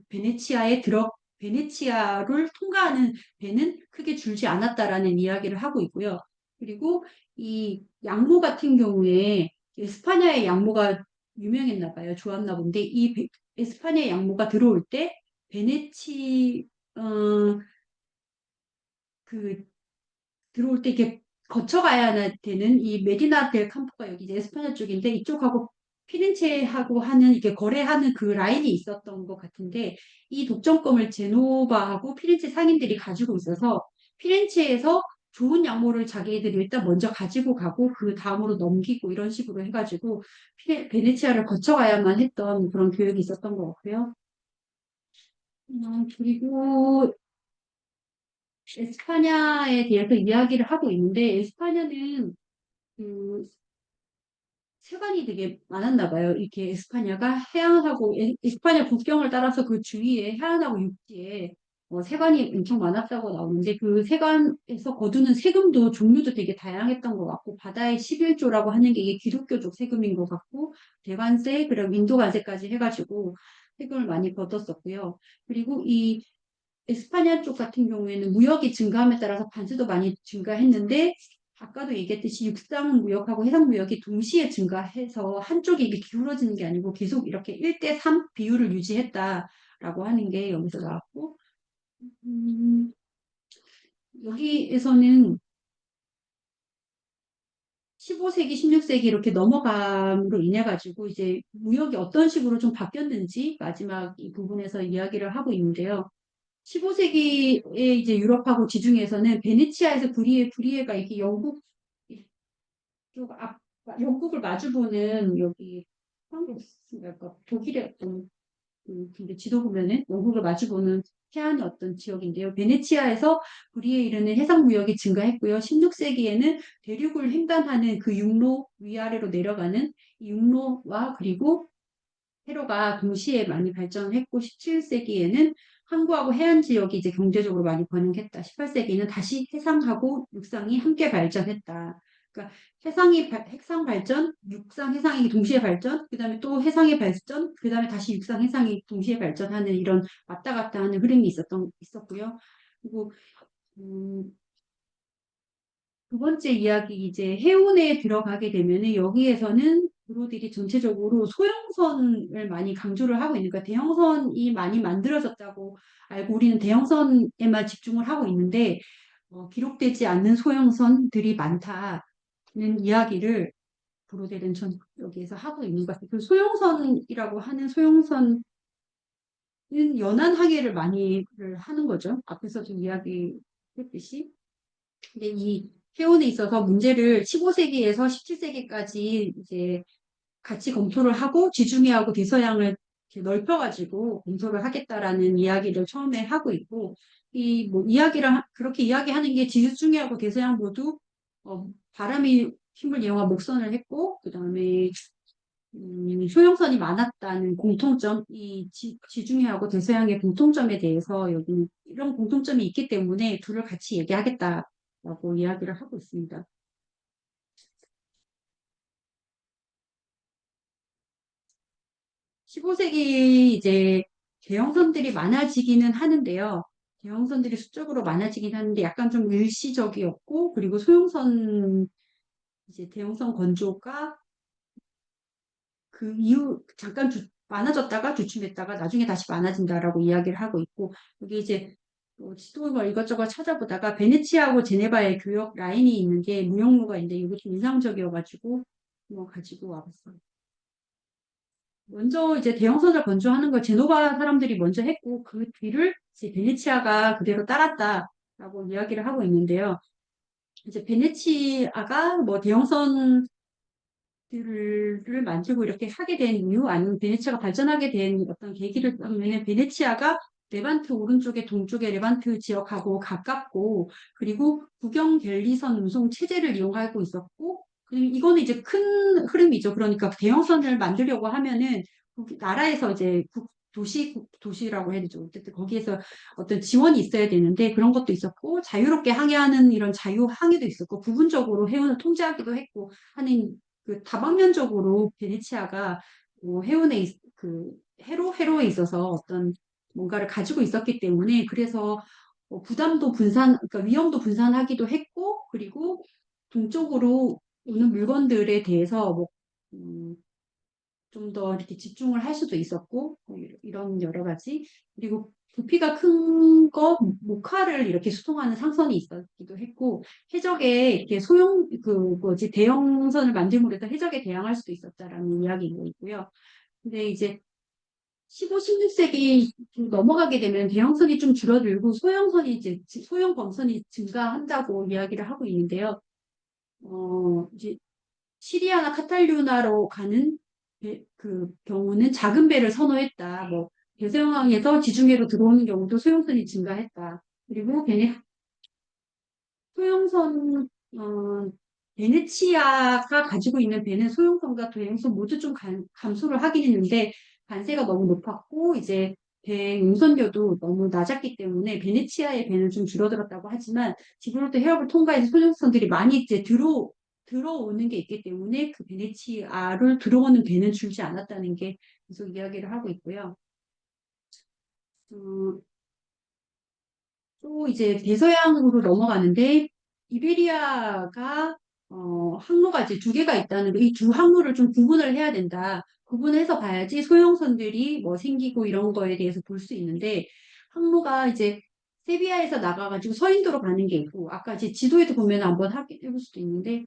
베네치아를 통과하는 배는 크게 줄지 않았다라는 이야기를 하고 있고요. 그리고 이 양모 같은 경우에 에스파냐의 양모가 유명했나 봐요. 좋았나 본데 에스파냐의 양모가 들어올 때 베네치 어, 그 들어올 때 이렇게 거쳐가야 되는 이 메디나 델 캠포가 여기 이제 에스파냐 쪽인데 이쪽하고 피렌체하고 하는 이게 거래하는 그 라인이 있었던 것 같은데 이 독점권을 제노바하고 피렌체 상인들이 가지고 있어서 피렌체에서 좋은 양모를 자기들이 일단 먼저 가지고 가고 그 다음으로 넘기고 이런 식으로 해가지고 베네치아를 거쳐가야만 했던 그런 교육이 있었던 것 같고요. 그리고 에스파냐에 대해서 이야기를 하고 있는데 에스파냐는 그 세관이 되게 많았나 봐요. 이렇게 에스파냐가 해안하고 에스파냐 국경을 따라서 그 주위에 해안하고 육지에 세관이 엄청 많았다고 나오는데 그 세관에서 거두는 세금도 종류도 되게 다양했던 것 같고 바다의 11조라고 하는 게 이게 기독교적 세금인 것 같고 대관세 그리고 인도관세까지 해가지고 세금을 많이 걷었었고요. 그리고 이 에스파냐 쪽 같은 경우에는 무역이 증가함에 따라서 관세도 많이 증가했는데 아까도 얘기했듯이 육상 무역하고 해상 무역이 동시에 증가해서 한쪽이 이게 기울어지는 게 아니고 계속 이렇게 1대3 비율을 유지했다라고 하는 게 여기서 나왔고 음, 여기에서는 15세기, 16세기 이렇게 넘어감으로 인해 가지고 이제 무역이 어떤 식으로 좀 바뀌었는지 마지막 이 부분에서 이야기를 하고 있는데요. 15세기에 이제 유럽하고 지중해에서는 베네치아에서 브리에가 이게 쪽 영국을 마주보는 여기 한국인가 독일의 어떤 근데 지도 보면은 영국을 마주보는 해안의 어떤 지역인데요. 베네치아에서 브리에 이르는 해상 무역이 증가했고요. 16세기에는 대륙을 횡단하는 그 육로 위아래로 내려가는 이 육로와 그리고 해로가 동시에 많이 발전했고 17세기에는 항구하고 해안 지역이 이제 경제적으로 많이 번영했다. 18세기는 다시 해상하고 육상이 함께 발전했다. 그러니까 해상 발전, 육상 해상이 동시에 발전, 그다음에 또 해상의 발전, 그다음에 다시 육상 해상이 동시에 발전하는 이런 왔다 갔다 하는 흐름이 있었고요. 그리고 음, 두 번째 이야기 이제 해운에 들어가게 되면은 여기에서는 브로딜이 전체적으로 소형선을 많이 강조를 하고 있는 거예요. 대형선이 많이 만들어졌다고 알고 우리는 대형선에만 집중을 하고 있는데 기록되지 않는 소형선들이 많다는 이야기를 브로델은 전 여기에서 하고 있는 것 같아요. 그 소형선이라고 하는 소형선은 연안 항해를 많이 하는 거죠. 앞에서 좀 이야기했듯이. 근데 이 해운에 있어서 문제를 15세기에서 17세기까지 이제 같이 검토를 하고 지중해하고 대서양을 이렇게 넓혀가지고 검토를 하겠다라는 이야기를 처음에 하고 있고 이 뭐 그렇게 이야기하는 게 지중해하고 대서양 모두 바람이 힘을 이용한 목선을 했고 그다음에 효용선이 많았다는 공통점, 지중해하고 대서양의 공통점에 대해서 여기 이런 공통점이 있기 때문에 둘을 같이 얘기하겠다라고 이야기를 하고 있습니다. 15세기 이제 대형선들이 많아지기는 하는데요. 대형선들이 수적으로 많아지긴 하는데 약간 좀 일시적이었고 그리고 소형선 이제 대형선 건조가 그 이후 잠깐 많아졌다가 주춤했다가 나중에 다시 많아진다라고 이야기를 하고 있고 여기 이제 지도를 이것저것 찾아보다가 베네치아하고 제네바의 교역 라인이 있는 게 무역로가 있는데 이게 좀 인상적이어가지고 가지고 와봤어요. 먼저 이제 대형선을 건조하는 걸 제노바 사람들이 먼저 했고 그 뒤를 이제 베네치아가 그대로 따랐다라고 이야기를 하고 있는데요. 이제 베네치아가 뭐 대형선 를 만들고 이렇게 하게 된 이유 아니면 베네치아가 발전하게 된 어떤 계기를 보면 베네치아가 레반트 오른쪽에 동쪽에 레반트 지역하고 가깝고 그리고 국영 갤리선 운송 체제를 이용하고 있었고 그리고 이거는 이제 큰 흐름이죠. 그러니까 대형선을 만들려고 하면은 나라에서 이제 도시라고 해야 되죠. 어쨌든 거기에서 어떤 지원이 있어야 되는데 그런 것도 있었고 자유롭게 항해하는 이런 자유 항해도 있었고 부분적으로 해운을 통제하기도 했고 하는 그 다방면적으로 베네치아가 그 해로에 있어서 어떤 뭔가를 가지고 있었기 때문에 그래서 그러니까 위험도 분산하기도 했고 그리고 동쪽으로 오는 물건들에 대해서 좀 더 이렇게 집중을 할 수도 있었고 이런 여러 가지 그리고 부피가 큰 거 목화를 이렇게 수송하는 상선이 있었기도 했고 해적에 이렇게 대형선을 만들므로 해서 해적에 대항할 수도 있었다라는 이야기가 있고요. 근데 이제 15, 16세기 넘어가게 되면 대형선이 좀 줄어들고 소형 범선이 증가한다고 이야기를 하고 있는데요. 이제 시리아나 카탈루나로 가는 그 경우는 작은 배를 선호했다. 뭐 대서양에서 지중해로 들어오는 경우도 소형선이 증가했다. 그리고 소형선 베네치아가 가지고 있는 배는 소형선과 대형선 모두 좀 감소를 하긴 했는데 관세가 너무 높았고 이제 배 운선료도 너무 낮았기 때문에 베네치아의 배는 좀 줄어들었다고 하지만 지브롤터 해협을 통과해서 소형선들이 많이 이제 들어오는 게 있기 때문에 그 베네치아를 들어오는 배는 줄지 않았다는 게 계속 이야기를 하고 있고요. 음, 또 이제 대서양으로 넘어가는데 이베리아가 항로가 이제 두 개가 있다는 이 두 항로를 좀 구분을 해야 된다. 구분해서 봐야지 소형선들이 뭐 생기고 이런 거에 대해서 볼 수 있는데 항로가 이제 세비야에서 나가가지고 서인도로 가는 게 있고 아까 이제 지도에도 보면 한번 해볼 수도 있는데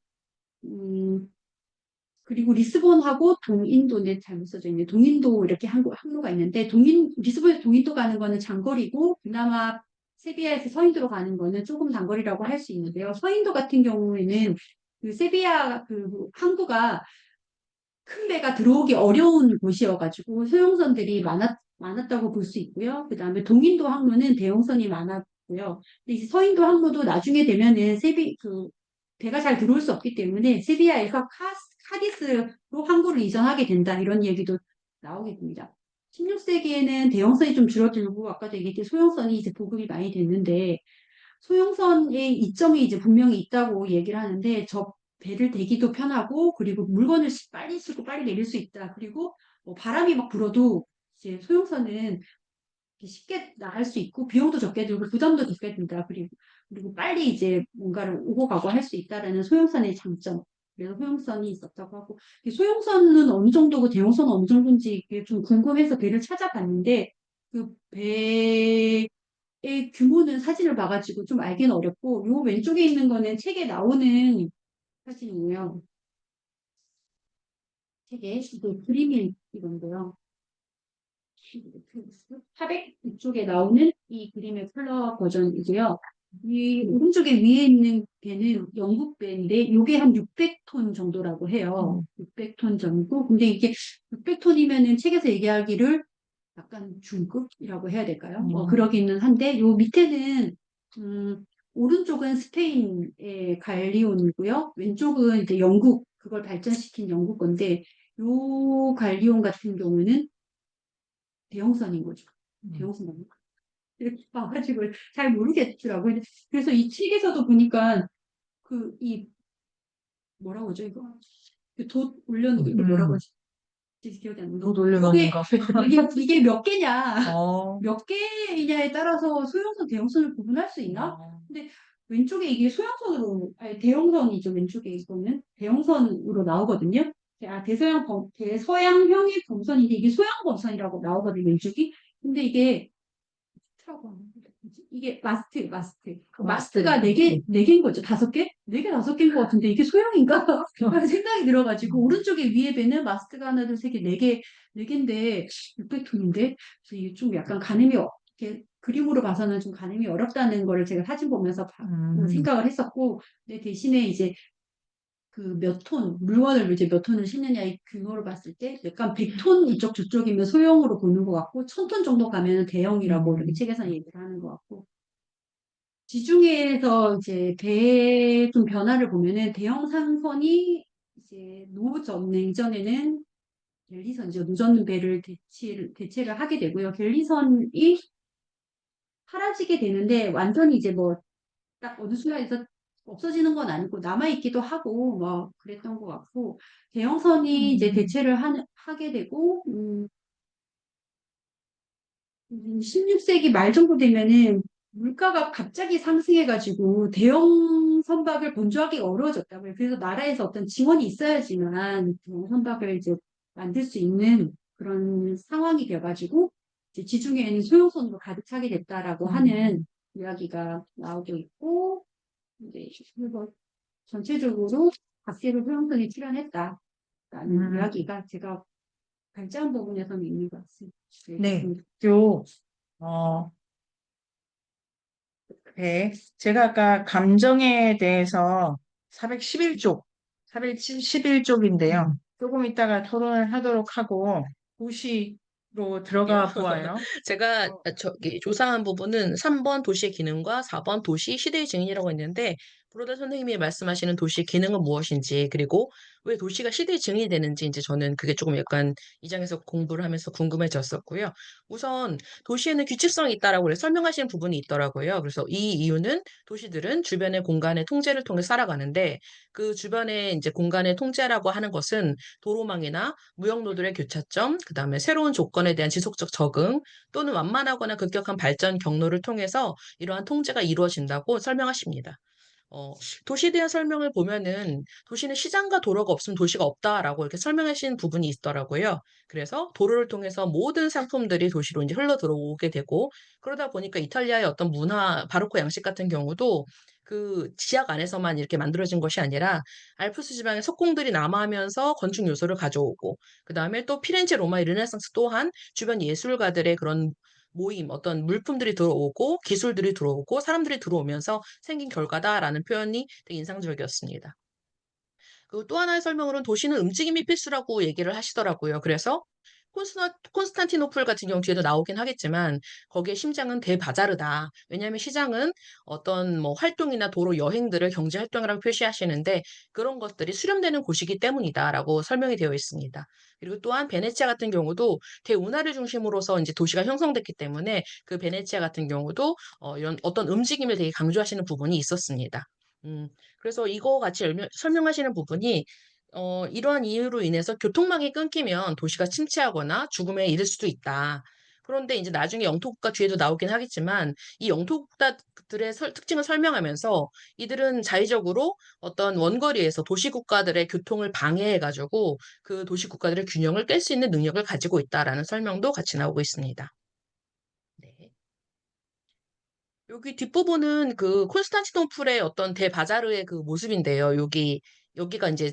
그리고 리스본하고 동인도네 잘못 써져 있네. 동인도 이렇게 항로가 있는데 리스본에서 동인도 가는 거는 장거리고 그나마 세비야에서 서인도로 가는 거는 조금 단거리라고 할 수 있는데요. 서인도 같은 경우에는 그 세비야 그 항구가 큰 배가 들어오기 어려운 곳이어가지고 소형선들이 많았다고 볼 수 있고요. 그 다음에 동인도 항로는 대형선이 많았고요. 근데 이제 서인도 항로도 나중에 되면은 배가 잘 들어올 수 없기 때문에 세비야에서 카디스로 항구를 이전하게 된다. 이런 얘기도 나오게 됩니다. 16세기에는 대형선이 좀 줄어들고 아까도 얘기했듯이 소형선이 이제 보급이 많이 됐는데 소형선의 이점이 이제 분명히 있다고 얘기를 하는데 저 배를 대기도 편하고 그리고 물건을 빨리 싣고 빨리 내릴 수 있다. 그리고 바람이 막 불어도 이제 소형선은 쉽게 나갈 수 있고 비용도 적게 들고 부담도 적게 든다. 그리고 그리고 빨리 이제 뭔가를 오고 가고 할 수 있다라는 소형선의 장점. 그래서 소형선이 있었다고 하고, 이 소형선은 어느 정도고 대형선은 어느 정도인지 이게 좀 궁금해서 배를 찾아봤는데, 그 배의 규모는 사진을 봐가지고 좀 알기는 어렵고, 요 왼쪽에 있는 거는 책에 나오는 사진이에요. 책에 그 그림이 이건데요. 400 이쪽에 나오는 이 그림의 컬러 버전이고요. 이 오른쪽에 위에 있는 배는 영국 배인데 이게 한 600톤 정도라고 해요. 600톤 정도. 근데 이게 600톤이면은 책에서 얘기하기를 약간 중급이라고 해야 될까요? 그러기는 한데 요 밑에는 오른쪽은 스페인의 갈리온이고요. 왼쪽은 이제 영국 그걸 발전시킨 영국 건데 요 갈리온 같은 경우는 대형선인 거죠. 대형선 아닌가? 이렇게 봐가지고 잘 모르겠더라고요. 그래서 이 책에서도 보니까 이 뭐라고 하죠 이거? 그돛 올려놓은 이거 뭐라고 하지? 기억이 안 나. 못 올려놓는 거. 이게 몇 개냐? 어. 몇 개냐에 따라서 소형선, 대형선을 구분할 수 있나? 근데 왼쪽에 이게 소형선으로, 아니 대형선이죠. 왼쪽에 이거는 대형선으로 나오거든요. 대서양형의 범선인데 이게 소형 범선이라고 나오거든요. 왼쪽이. 근데 이게 마스트. 그 마스트가 마스트. 네 개인 거죠. 5개? 4개, 5개인 것 같은데 이게 소형인가? 라는 생각이 들어가지고 오른쪽에 위에 배는 마스트가 하나, 둘, 세 개, 4개인데 600톤인데 그래서 이게 좀 약간 이렇게 그림으로 봐서는 좀 가늠이 어렵다는 거를 제가 사진 보면서 생각을 했었고 근데 대신에 이제 물건을 이제 몇 톤을 싣느냐의 규모를 봤을 때 약간 100톤 이쪽 저쪽이면 소형으로 보는 것 같고 1000톤 정도 가면은 대형이라고 이렇게 책에서 얘기를 하는 것 같고 지중해에서 이제 배의 좀 변화를 보면은 대형 상선이 이제 노전 냉전에는 갤리선이죠. 노전 배를 대체를 하게 되고요. 갤리선이 사라지게 되는데 완전히 이제 뭐 딱 어느 순간에서 없어지는 건 아니고 남아있기도 하고 뭐 그랬던 것 같고 대형선이 이제 대체를 하게 되고 16세기 말 정도 되면은 물가가 갑자기 상승해가지고 대형 선박을 건조하기가 어려워졌다고요. 그래서 나라에서 어떤 지원이 있어야지만 대형 선박을 이제 만들 수 있는 그런 상황이 돼가지고 이제 지중해에는 소형선으로 가득 차게 됐다라고 하는 이야기가 나오고 있고 이제 그래서 전체적으로 각계로 소형선이 출현했다라는 이야기가 제가 발전 부분에서는 있는 것 같습니다. 네. 어, 네. 제가 아까 감정에 대해서 411쪽, 411쪽인데요. 조금 이따가 토론을 하도록 하고, 도시로 들어가 보아요. 제가 저기 조사한 부분은 3번 도시의 기능과 4번 도시 시대의 증인이라고 했는데 브로다 선생님이 말씀하시는 도시의 기능은 무엇인지 그리고 왜 도시가 시대의 증인이 되는지 이제 저는 그게 조금 약간 이 장에서 공부를 하면서 궁금해졌었고요. 우선 도시에는 규칙성이 있다라고 설명하시는 부분이 있더라고요. 그래서 이 이유는 도시들은 주변의 공간의 통제를 통해 살아가는데 그 주변의 이제 공간의 통제라고 하는 것은 도로망이나 무역로들의 교차점, 그다음에 새로운 조건에 대한 지속적 적응 또는 완만하거나 급격한 발전 경로를 통해서 이러한 통제가 이루어진다고 설명하십니다. 도시에 대한 설명을 보면은 도시는 시장과 도로가 없으면 도시가 없다라고 이렇게 설명하시는 부분이 있더라고요. 그래서 도로를 통해서 모든 상품들이 도시로 이제 흘러 들어오게 되고 그러다 보니까 이탈리아의 어떤 문화, 바로크 양식 같은 경우도 그 지역 안에서만 이렇게 만들어진 것이 아니라 알프스 지방의 석공들이 남하하면서 건축 요소를 가져오고 그다음에 또 피렌체 로마의 르네상스 또한 주변 예술가들의 그런 모임, 어떤 물품들이 들어오고 기술들이 들어오고 사람들이 들어오면서 생긴 결과다라는 표현이 되게 인상적이었습니다. 그리고 또 하나의 설명으로는 도시는 움직임이 필수라고 얘기를 하시더라고요. 그래서 콘스탄티노플 같은 경우 뒤에도 나오긴 하겠지만 거기에 심장은 대바자르다. 왜냐하면 시장은 어떤 뭐 활동이나 도로 여행들을 경제 활동이라고 표시하시는데 그런 것들이 수렴되는 곳이기 때문이다라고 설명이 되어 있습니다. 그리고 또한 베네치아 같은 경우도 대운하를 중심으로서 이제 도시가 형성됐기 때문에 그 베네치아 같은 경우도 이런 어떤 움직임을 되게 강조하시는 부분이 있었습니다. 그래서 이거 같이 설명하시는 부분이 이러한 이유로 인해서 교통망이 끊기면 도시가 침체하거나 죽음에 이를 수도 있다. 그런데 이제 나중에 영토국가 뒤에도 나오긴 하겠지만 이 영토국가들의 특징을 설명하면서 이들은 자의적으로 어떤 원거리에서 도시국가들의 교통을 방해해가지고 그 도시국가들의 균형을 깰 수 있는 능력을 가지고 있다라는 설명도 같이 나오고 있습니다. 네. 여기 뒷부분은 그 콘스탄티노플의 어떤 대바자르의 그 모습인데요. 여기가 이제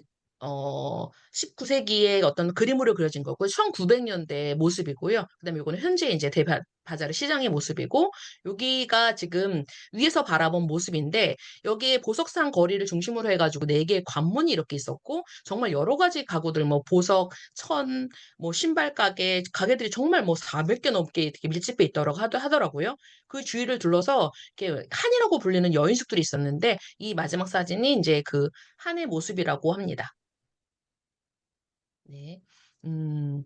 19세기에 어떤 그림으로 그려진 거고 1900년대 모습이고요. 그다음에 이거는 현재 이제 대바자르 시장의 모습이고 여기가 지금 위에서 바라본 모습인데 여기에 보석산 거리를 중심으로 해가지고 네 개의 관문이 이렇게 있었고 정말 여러 가지 가구들 뭐 보석, 천, 뭐 신발 가게들이 정말 뭐 400개 넘게 이렇게 밀집해 있더라고 하더라고요. 그 주위를 둘러서 이렇게 한이라고 불리는 여인숙들이 있었는데 이 마지막 사진이 이제 그 한의 모습이라고 합니다. 네. 음,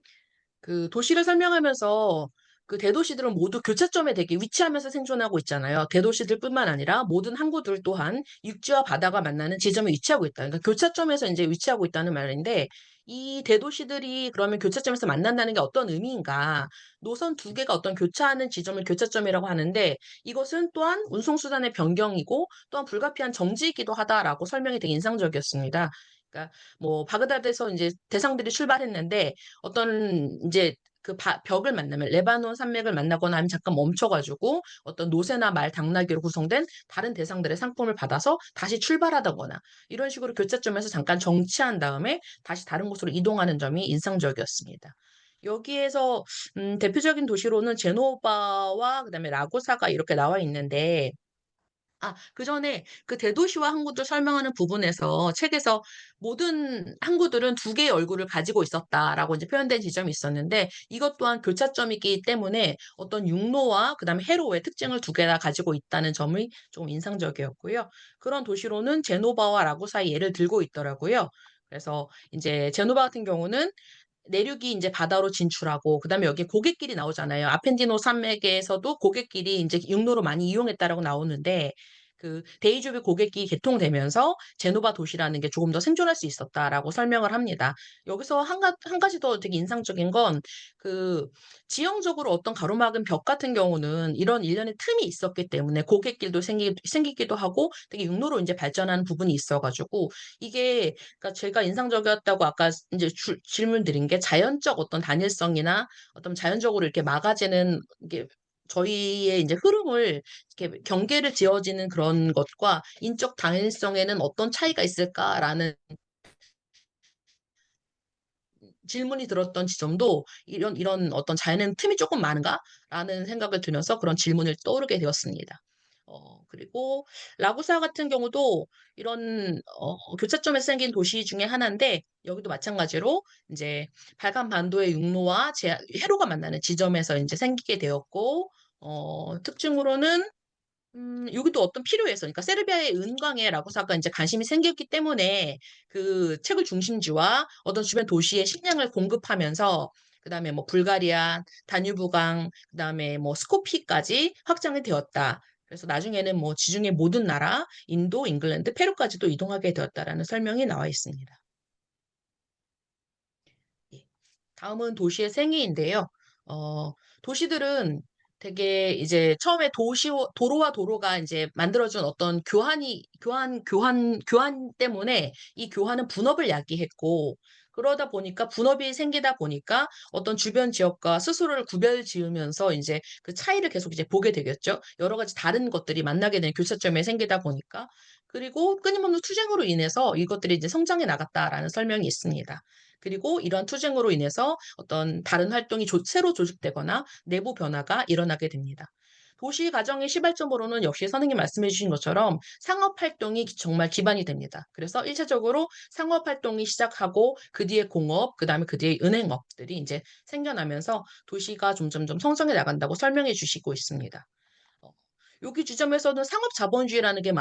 그 도시를 설명하면서 그 대도시들은 모두 교차점에 되게 위치하면서 생존하고 있잖아요. 대도시들뿐만 아니라 모든 항구들 또한 육지와 바다가 만나는 지점에 위치하고 있다. 그러니까 교차점에서 이제 위치하고 있다는 말인데 이 대도시들이 그러면 교차점에서 만난다는 게 어떤 의미인가? 노선 두 개가 어떤 교차하는 지점을 교차점이라고 하는데 이것은 또한 운송수단의 변경이고 또한 불가피한 정지이기도 하다라고 설명이 되게 인상적이었습니다. 그러니까 뭐 바그다드에서 이제 대상들이 출발했는데 어떤 이제 그 벽을 만나면 레바논 산맥을 만나거나 하면 잠깐 멈춰가지고 어떤 노새나 말 당나귀로 구성된 다른 대상들의 상품을 받아서 다시 출발하다거나 이런 식으로 교차점에서 잠깐 정치한 다음에 다시 다른 곳으로 이동하는 점이 인상적이었습니다. 여기에서 대표적인 도시로는 제노바와 그다음에 라고사가 이렇게 나와 있는데 그 전에 그 대도시와 항구들 설명하는 부분에서 책에서 모든 항구들은 두 개의 얼굴을 가지고 있었다라고 이제 표현된 지점이 있었는데 이것 또한 교차점이기 때문에 어떤 육로와 그다음에 해로의 특징을 두 개 다 가지고 있다는 점이 좀 인상적이었고요. 그런 도시로는 제노바와 라구사의 예를 들고 있더라고요. 그래서 이제 제노바 같은 경우는 내륙이 이제 바다로 진출하고 그다음에 여기 고갯길이 나오잖아요. 아펜디노 산맥에서도 고갯길이 이제 육로로 많이 이용했다라고 나오는데 그 데이주비 고갯길이 개통되면서 제노바 도시라는 게 조금 더 생존할 수 있었다라고 설명을 합니다. 여기서 한 가지 더 되게 인상적인 건 그 지형적으로 어떤 가로막은 벽 같은 경우는 이런 일련의 틈이 있었기 때문에 고갯길도 생기기도 하고 되게 육로로 이제 발전하는 부분이 있어가지고 이게 그러니까 제가 인상적이었다고 아까 이제 질문 드린 게 자연적 어떤 단일성이나 어떤 자연적으로 이렇게 막아지는 이게 저희의 이제 흐름을 이렇게 경계를 지어지는 그런 것과 인적 단일성에는 어떤 차이가 있을까라는 질문이 들었던 지점도 이런 어떤 자연에는 틈이 조금 많은가라는 생각을 들면서 그런 질문을 떠오르게 되었습니다. 그리고 라구사 같은 경우도 이런 교차점에서 생긴 도시 중에 하나인데 여기도 마찬가지로 이제 발칸 반도의 육로와 해로가 만나는 지점에서 이제 생기게 되었고 특징으로는 여기도 어떤 필요해서, 그러니까 세르비아의 은광에 라고사가 이제 관심이 생겼기 때문에 그 책을 중심지와 어떤 주변 도시에 식량을 공급하면서 그다음에 뭐 불가리아, 다뉴브강, 그다음에 뭐 스코피까지 확장이 되었다. 그래서 나중에는 뭐 지중해 모든 나라, 인도, 잉글랜드, 페루까지도 이동하게 되었다라는 설명이 나와 있습니다. 예. 다음은 도시의 생애인데요. 도시들은 되게 이제 처음에 도로와 도로가 이제 만들어준 어떤 교환 때문에 이 교환은 분업을 야기했고, 그러다 보니까 분업이 생기다 보니까 어떤 주변 지역과 스스로를 구별 지으면서 이제 그 차이를 계속 이제 보게 되겠죠. 여러 가지 다른 것들이 만나게 되는 교차점에 생기다 보니까. 그리고 끊임없는 투쟁으로 인해서 이것들이 이제 성장해 나갔다라는 설명이 있습니다. 그리고 이런 투쟁으로 인해서 어떤 다른 활동이 새로 조직되거나 내부 변화가 일어나게 됩니다. 도시 가정의 시발점으로는 역시 선생님 말씀해 주신 것처럼 상업 활동이 정말 기반이 됩니다. 그래서 1차적으로 상업 활동이 시작하고 그 뒤에 공업, 그다음에 그 뒤에 은행업들이 이제 생겨나면서 도시가 점점점 성장해 나간다고 설명해 주시고 있습니다. 어, 여기 지점에서는 상업 자본주의라는 게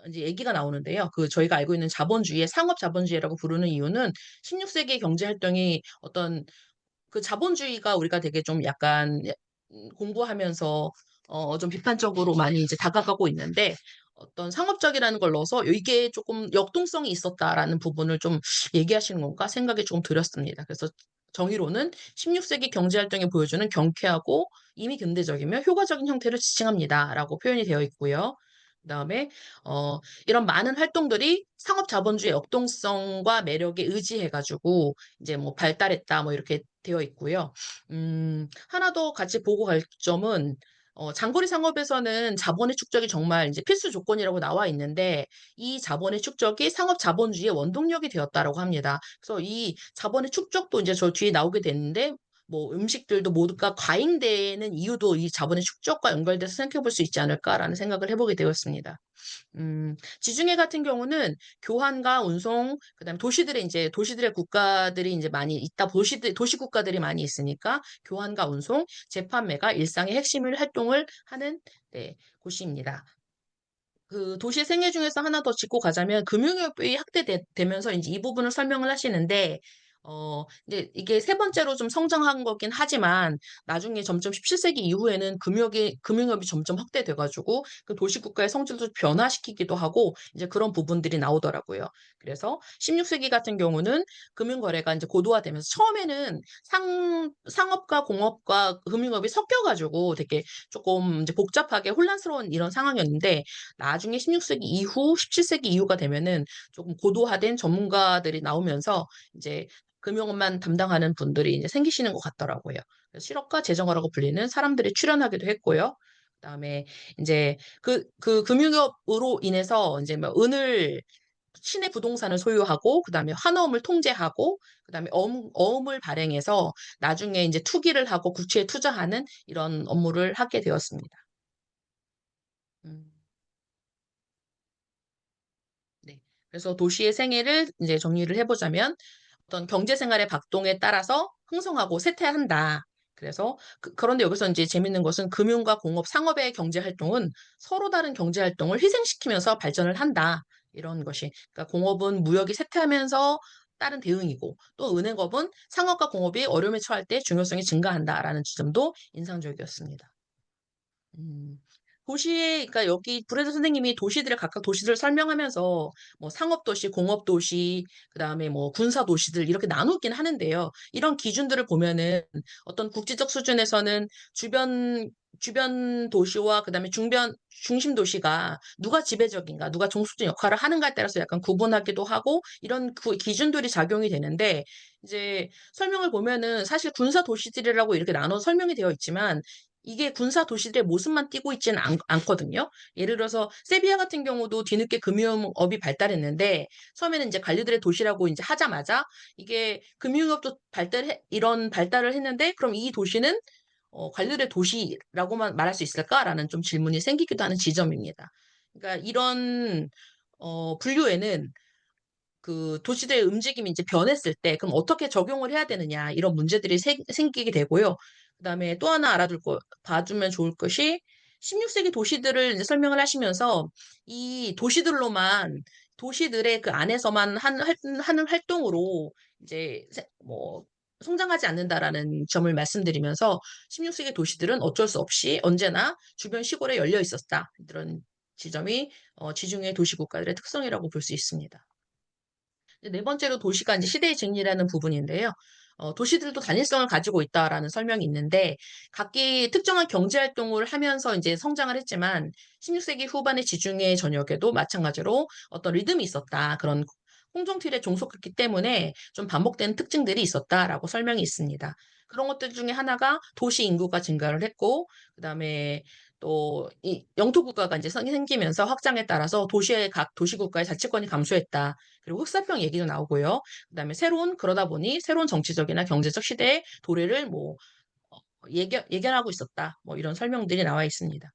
이제 얘기가 나오는데요. 그 저희가 알고 있는 자본주의의 상업 자본주의라고 부르는 이유는 16세기 경제 활동이 어떤 그 자본주의가 우리가 되게 좀 약간 공부하면서 좀 비판적으로 많이 이제 다가가고 있는데 어떤 상업적이라는 걸 넣어서 이게 조금 역동성이 있었다라는 부분을 좀 얘기하시는 건가 생각이 좀 들었습니다. 그래서 정의로는 16세기 경제활동이 보여주는 경쾌하고 이미 근대적이며 효과적인 형태를 지칭합니다라고 표현이 되어 있고요. 그다음에 이런 많은 활동들이 상업 자본주의 역동성과 매력에 의지해가지고 이제 뭐 발달했다 뭐 이렇게 되어 있고요. 하나 더 같이 보고 갈 점은 장거리 상업에서는 자본의 축적이 정말 이제 필수 조건이라고 나와 있는데 이 자본의 축적이 상업 자본주의의 원동력이 되었다라고 합니다. 그래서 이 자본의 축적도 이제 저 뒤에 나오게 됐는데 뭐 음식들도 모두가 과잉되는 이유도 이 자본의 축적과 연결돼서 생각해 볼 수 있지 않을까라는 생각을 해보게 되었습니다. 지중해 같은 경우는 교환과 운송, 그다음에 도시들의 국가들이 이제 많이 있다, 도시 국가들이 많이 있으니까 교환과 운송, 재판매가 일상의 핵심을 활동을 하는 네, 곳입니다. 그 도시의 생애 중에서 하나 더 짚고 가자면 금융업이 확대되면서 이제 이 부분을 설명을 하시는데 이제 이게 세 번째로 좀 성장한 거긴 하지만 나중에 점점 17세기 이후에는 금융업이 점점 확대돼가지고 그 도시 국가의 성질도 변화시키기도 하고 이제 그런 부분들이 나오더라고요. 그래서 16세기 같은 경우는 금융 거래가 이제 고도화되면서 처음에는 상업과 공업과 금융업이 섞여가지고 되게 조금 이제 복잡하게 혼란스러운 이런 상황이었는데 나중에 16세기 이후, 17세기 이후가 되면은 조금 고도화된 전문가들이 나오면서 이제 금융업만 담당하는 분들이 이제 생기시는 것 같더라고요. 그래서 실업과 재정어라고 불리는 사람들이 출연하기도 했고요. 그다음에 이제 그 금융업으로 인해서 이제 뭐 시내 부동산을 소유하고 그다음에 환어음을 통제하고 그다음에 어음을 발행해서 나중에 이제 투기를 하고 국채에 투자하는 이런 업무를 하게 되었습니다. 음. 네. 그래서 도시의 생애를 이제 정리를 해보자면 어떤 경제 생활의 박동에 따라서 흥성하고 쇠퇴한다. 그래서 그런데 여기서 이제 재밌는 것은 금융과 공업, 상업의 경제 활동은 서로 다른 경제 활동을 희생시키면서 발전을 한다. 이런 것이. 그러니까 공업은 무역이 쇠퇴하면서 다른 대응이고 또 은행업은 상업과 공업이 어려움에 처할 때 중요성이 증가한다라는 지점도 인상적이었습니다. 음. 그러니까 여기 브레드 선생님이 각각 도시들을 설명하면서 뭐 상업도시, 공업도시, 그 다음에 뭐 군사도시들 이렇게 나누긴 하는데요. 이런 기준들을 보면은 어떤 국제적 수준에서는 주변 도시와 그 다음에 중심 도시가 누가 지배적인가, 누가 종속적인 역할을 하는가에 따라서 약간 구분하기도 하고 이런 기준들이 작용이 되는데 이제 설명을 보면은 사실 군사도시들이라고 이렇게 나눠 설명이 되어 있지만 이게 군사 도시들의 모습만 띠고 있지는 않거든요. 예를 들어서 세비야 같은 경우도 뒤늦게 금융업이 발달했는데 처음에는 이제 관리들의 도시라고 이제 하자마자 이게 금융업도 이런 발달을 했는데 그럼 이 도시는 관리들의 도시라고만 말할 수 있을까라는 좀 질문이 생기기도 하는 지점입니다. 그러니까 이런 분류에는 그 도시들의 움직임이 이제 변했을 때 그럼 어떻게 적용을 해야 되느냐 이런 문제들이 생기게 되고요. 그다음에 또 하나 봐주면 좋을 것이 16세기 도시들을 이제 설명을 하시면서 이 도시들의 그 안에서만 하는 활동으로 이제 뭐 성장하지 않는다라는 점을 말씀드리면서 16세기 도시들은 어쩔 수 없이 언제나 주변 시골에 열려 있었다. 이런 지점이 지중해 도시 국가들의 특성이라고 볼 수 있습니다. 네 번째로 도시가 이제 시대의 증리라는 부분인데요. 도시들도 단일성을 가지고 있다라는 설명이 있는데 각기 특정한 경제 활동을 하면서 이제 성장을 했지만 16세기 후반의 지중해 전역에도 마찬가지로 어떤 리듬이 있었다. 그런 홍종틀에 종속했기 때문에 좀 반복되는 특징들이 있었다라고 설명이 있습니다. 그런 것들 중에 하나가 도시 인구가 증가를 했고 그다음에 또 이 영토 국가가 이제 생기면서 확장에 따라서 각 도시 국가의 자치권이 감소했다. 그리고 흑사병 얘기도 나오고요. 그다음에 그러다 보니 새로운 정치적이나 경제적 시대의 도래를 뭐 예견하고 있었다. 뭐 이런 설명들이 나와 있습니다.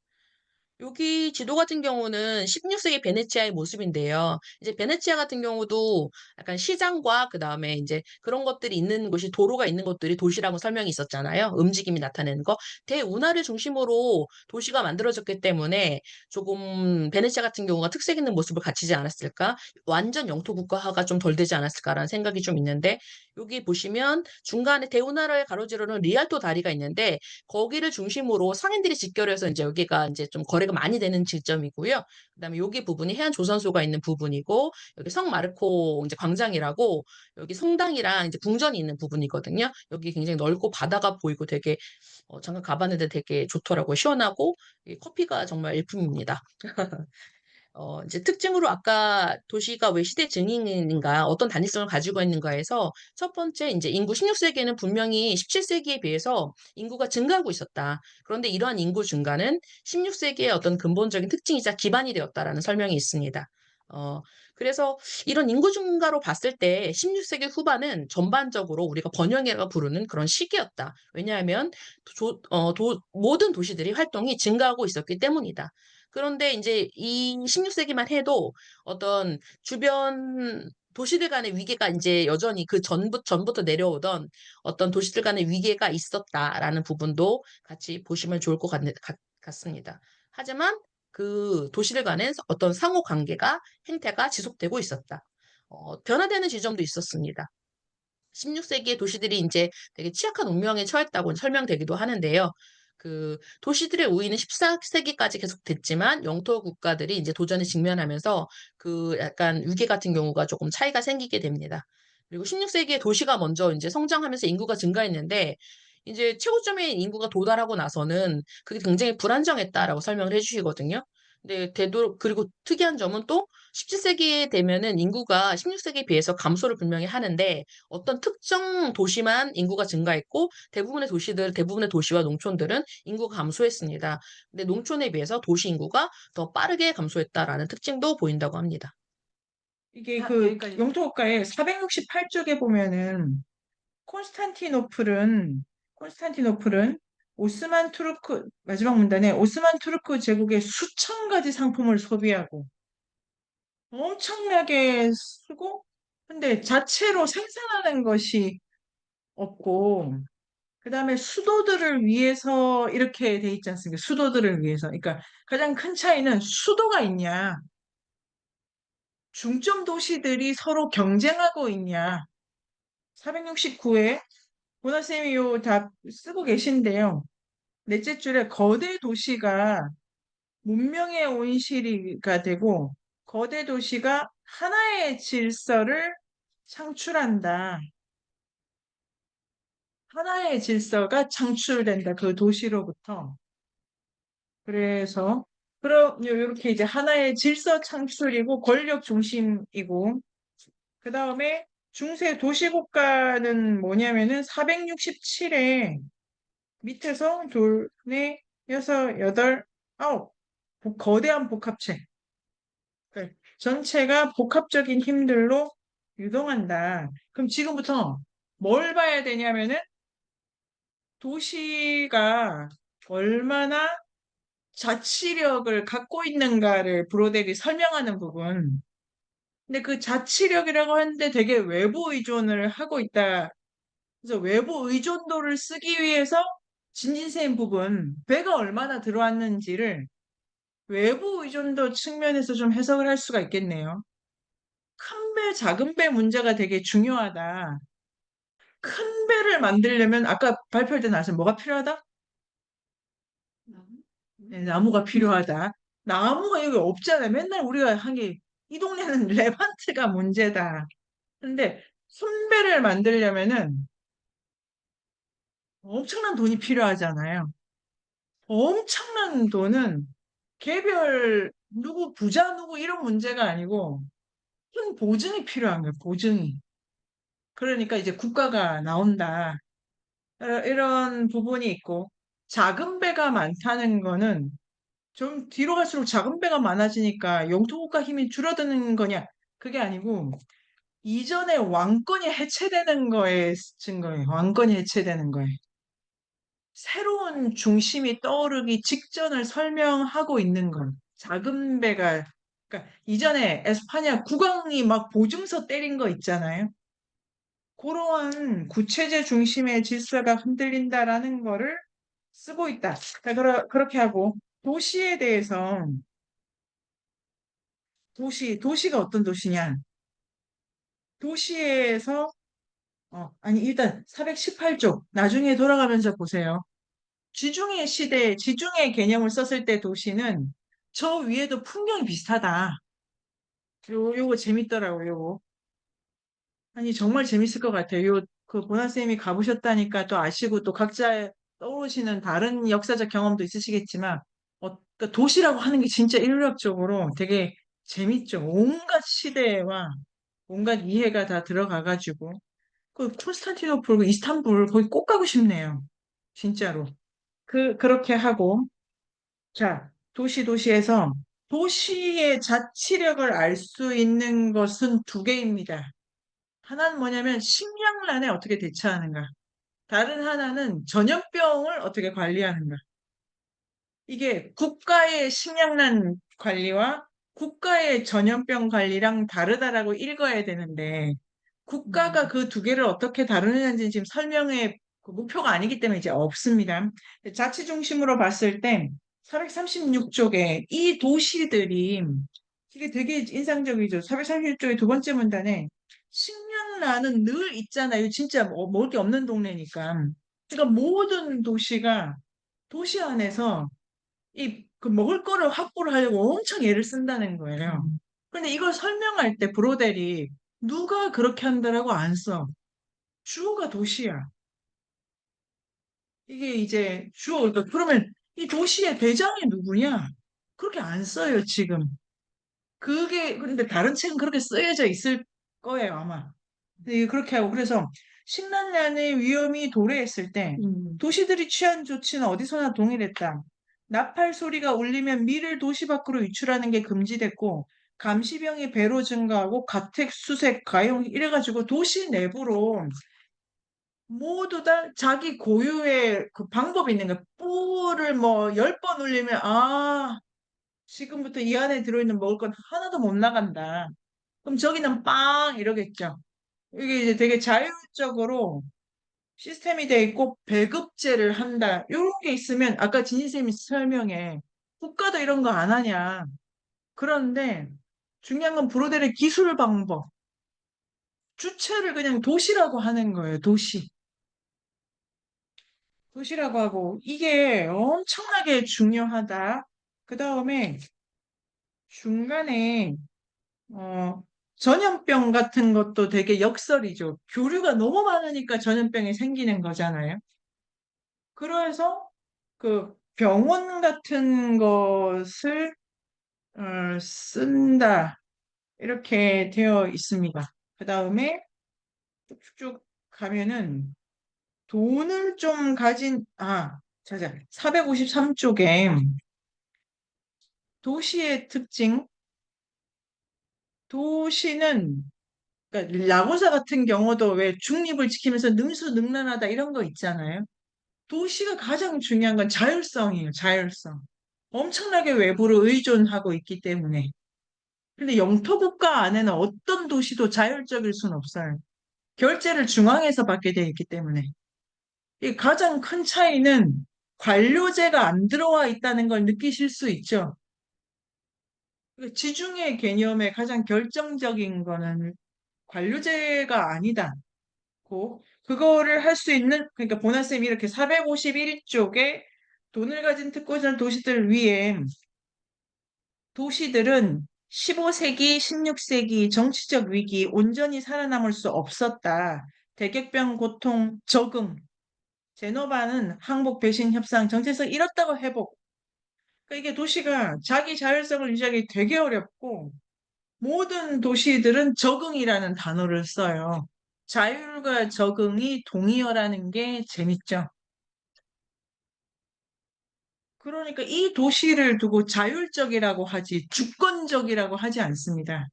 여기 지도 같은 경우는 16세기 베네치아의 모습인데요. 이제 베네치아 같은 경우도 약간 시장과 그다음에 이제 그런 것들이 있는 곳이 도로가 있는 것들이 도시라고 설명이 있었잖아요. 움직임이 나타내는 거. 대운하를 중심으로 도시가 만들어졌기 때문에 조금 베네치아 같은 경우가 특색 있는 모습을 갖추지 않았을까? 완전 영토 국가화가 좀 덜 되지 않았을까라는 생각이 좀 있는데 여기 보시면 중간에 대운하를 가로지르는 리알토 다리가 있는데 거기를 중심으로 상인들이 집결해서 이제 여기가 이제 좀 거래가 문제가 많이 되는 지점이고요. 그다음에 여기 부분이 해안 조선소가 있는 부분이고 여기 성마르코 이제 광장이라고 여기 성당이랑 이제 궁전이 있는 부분이거든요. 여기 굉장히 넓고 바다가 보이고 되게 잠깐 가봤는데 되게 좋더라고요. 시원하고 이 커피가 정말 일품입니다. 이제 특징으로 아까 도시가 왜 시대 증인인가, 어떤 단위성을 가지고 있는가에서 첫 번째 이제 인구 16세기에는 분명히 17세기에 비해서 인구가 증가하고 있었다. 그런데 이러한 인구 증가는 16세기의 어떤 근본적인 특징이자 기반이 되었다라는 설명이 있습니다. 그래서 이런 인구 증가로 봤을 때 16세기 후반은 전반적으로 우리가 번영이라고 부르는 그런 시기였다. 왜냐하면 모든 도시들이 활동이 증가하고 있었기 때문이다. 그런데 이제 이 16세기만 해도 어떤 주변 도시들 간의 위계가 이제 여전히 그 전부터 내려오던 어떤 도시들 간의 위계가 있었다라는 부분도 같이 보시면 좋을 것 같습니다. 하지만 그 도시들 간의 어떤 상호 관계가 행태가 지속되고 있었다. 변화되는 지점도 있었습니다. 16세기의 도시들이 이제 되게 취약한 운명에 처했다고 설명되기도 하는데요. 그 도시들의 우위는 14세기까지 계속됐지만 영토 국가들이 이제 도전에 직면하면서 그 약간 위계 같은 경우가 조금 차이가 생기게 됩니다. 그리고 16세기에 도시가 먼저 이제 성장하면서 인구가 증가했는데 이제 최고점의 인구가 도달하고 나서는 그게 굉장히 불안정했다라고 설명을 해주시거든요. 근데 그리고 특이한 점은 또 17세기에 되면은 인구가 16세기에 비해서 감소를 분명히 하는데 어떤 특정 도시만 인구가 증가했고 대부분의 도시와 농촌들은 인구가 감소했습니다. 근데 농촌에 비해서 도시 인구가 더 빠르게 감소했다라는 특징도 보인다고 합니다. 이게 그 영토국가의 468쪽에 보면은 콘스탄티노플은 오스만 투르크 마지막 문단에 오스만 투르크 제국의 수천 가지 상품을 소비하고 엄청나게 쓰고 근데 자체로 생산하는 것이 없고 그다음에 수도들을 위해서 이렇게 돼 있지 않습니까? 수도들을 위해서. 그러니까 가장 큰 차이는 수도가 있냐, 중점 도시들이 서로 경쟁하고 있냐. 469회 보나쌤이 요 답 쓰고 계신데요. 넷째 줄에 거대 도시가 문명의 온실이가 되고 거대 도시가 하나의 질서를 창출한다. 하나의 질서가 창출된다. 그 도시로부터. 그래서 그럼 이렇게 이제 하나의 질서 창출이고 권력 중심이고 그 다음에 중세 도시국가는 뭐냐면은 467에 밑에서 둘, 넷, 여섯, 여덟, 아홉 거대한 복합체 네, 전체가 복합적인 힘들로 유동한다. 그럼 지금부터 뭘 봐야 되냐면은 도시가 얼마나 자치력을 갖고 있는가를 브로델이 설명하는 부분. 근데 그 자치력이라고 하는데 되게 외부 의존을 하고 있다. 그래서 외부 의존도를 쓰기 위해서 진진세인 부분, 배가 얼마나 들어왔는지를 외부 의존도 측면에서 좀 해석을 할 수가 있겠네요. 큰 배, 작은 배 문제가 되게 중요하다. 큰 배를 만들려면 아까 발표할 때 나왔어요. 뭐가 필요하다? 네, 나무가 필요하다. 나무가 여기 없잖아요. 맨날 우리가 한 게 이 동네는 레반트가 문제다. 근데 손배를 만들려면은 엄청난 돈이 필요하잖아요. 엄청난 돈은 개별 누구 부자 누구 이런 문제가 아니고 큰 보증이 필요한 거예요. 보증이. 그러니까 이제 국가가 나온다. 이런 부분이 있고 작은 배가 많다는 거는 좀 뒤로 갈수록 작은 배가 많아지니까 영토국가 힘이 줄어드는 거냐? 그게 아니고 이전에 왕권이 해체되는 거에 증거예요. 왕권이 해체되는 거예요. 새로운 중심이 떠오르기 직전을 설명하고 있는 건 작은 배가 그러니까 이전에 에스파냐 국왕이 막 보증서 때린 거 있잖아요. 그러한 구체제 중심의 질서가 흔들린다라는 거를 쓰고 있다. 자, 그렇게 하고 도시에 대해서 도시가 어떤 도시냐? 도시에서 아니 일단 418쪽 나중에 돌아가면서 보세요. 지중해 시대, 지중해 개념을 썼을 때 도시는 저 위에도 풍경이 비슷하다. 요거 재밌더라고요, 요거. 아니, 정말 재밌을 것 같아요. 보나쌤이 가보셨다니까 또 아시고 또 각자 떠오르시는 다른 역사적 경험도 있으시겠지만, 그러니까 도시라고 하는 게 진짜 인류학적으로 되게 재밌죠. 온갖 시대와 온갖 이해가 다 들어가가지고. 콘스탄티노플, 그 이스탄불, 거기 꼭 가고 싶네요. 진짜로. 그렇게 하고. 자, 도시에서 도시의 자치력을 알 수 있는 것은 두 개입니다. 하나는 뭐냐면 식량난에 어떻게 대처하는가. 다른 하나는 전염병을 어떻게 관리하는가. 이게 국가의 식량난 관리와 국가의 전염병 관리랑 다르다라고 읽어야 되는데 국가가 그 두 개를 어떻게 다루느냐는 지금 설명의 그 목표가 아니기 때문에 이제 없습니다. 자치 중심으로 봤을 때 436쪽에 이 도시들이 이게 되게 인상적이죠. 436쪽의 두 번째 문단에 식량난은 늘 있잖아요. 진짜 먹을 게 없는 동네니까. 그러니까 모든 도시가 도시 안에서 그 먹을 거를 확보를 하려고 엄청 애를 쓴다는 거예요. 근데 이걸 설명할 때 브로델이 누가 그렇게 한다라고 안 써. 주어가 도시야. 이게 이제 주어, 그러면 이 도시의 대장이 누구냐? 그렇게 안 써요, 지금. 근데 다른 책은 그렇게 쓰여져 있을 거예요, 아마. 근데 그렇게 하고, 그래서 식량난의 위험이 도래했을 때, 도시들이 취한 조치는 어디서나 동일했다. 나팔 소리가 울리면 밀을 도시 밖으로 유출하는 게 금지됐고, 감시병이 배로 증가하고, 가택, 수색, 가용, 이래가지고 도시 내부로 모두 다 자기 고유의 그 방법이 있는 거야. 뿔을 뭐 10번 울리면, 지금부터 이 안에 들어있는 먹을 건 하나도 못 나간다. 그럼 저기는 빵! 이러겠죠. 이게 이제 되게 자율적으로 시스템이 돼 있고 배급제를 한다. 이런 게 있으면 아까 진희쌤이 설명해. 국가도 이런 거 안 하냐. 그런데 중요한 건 브로델의 기술 방법. 주체를 그냥 도시라고 하는 거예요. 도시. 도시라고 하고 이게 엄청나게 중요하다. 그 다음에 중간에 어, 전염병 같은 것도 되게 역설이죠. 교류가 너무 많으니까 전염병이 생기는 거잖아요. 그래서 그 병원 같은 것을 쓴다. 이렇게 되어 있습니다. 그 다음에 쭉쭉 가면은 돈을 좀 자자. 453쪽에 도시의 특징. 도시는 그러니까 라고사 같은 경우도 왜 중립을 지키면서 능수능란하다 이런 거 있잖아요. 도시가 가장 중요한 건 자율성이에요. 자율성. 엄청나게 외부로 의존하고 있기 때문에. 근데 영토국가 안에는 어떤 도시도 자율적일 수는 없어요. 결제를 중앙에서 받게 되어 있기 때문에. 이 가장 큰 차이는 관료제가 안 들어와 있다는 걸 느끼실 수 있죠. 그 지중해 개념의 가장 결정적인 거는 관료제가 아니다. 그거를 할 수 있는, 그러니까 보나쌤이 이렇게 451쪽에 돈을 가진 특권을 도시들을 위해 도시들은 15세기, 16세기 정치적 위기, 온전히 살아남을 수 없었다. 대격변, 고통, 적응. 제노바는 항복, 배신, 협상, 정체성 잃었다고 회복. 그러니까 이게 도시가 자기 자율성을 유지하기 되게 어렵고 모든 도시들은 적응이라는 단어를 써요. 자율과 적응이 동의어라는 게 재밌죠. 그러니까 이 도시를 두고 자율적이라고 하지 주권적이라고 하지 않습니다.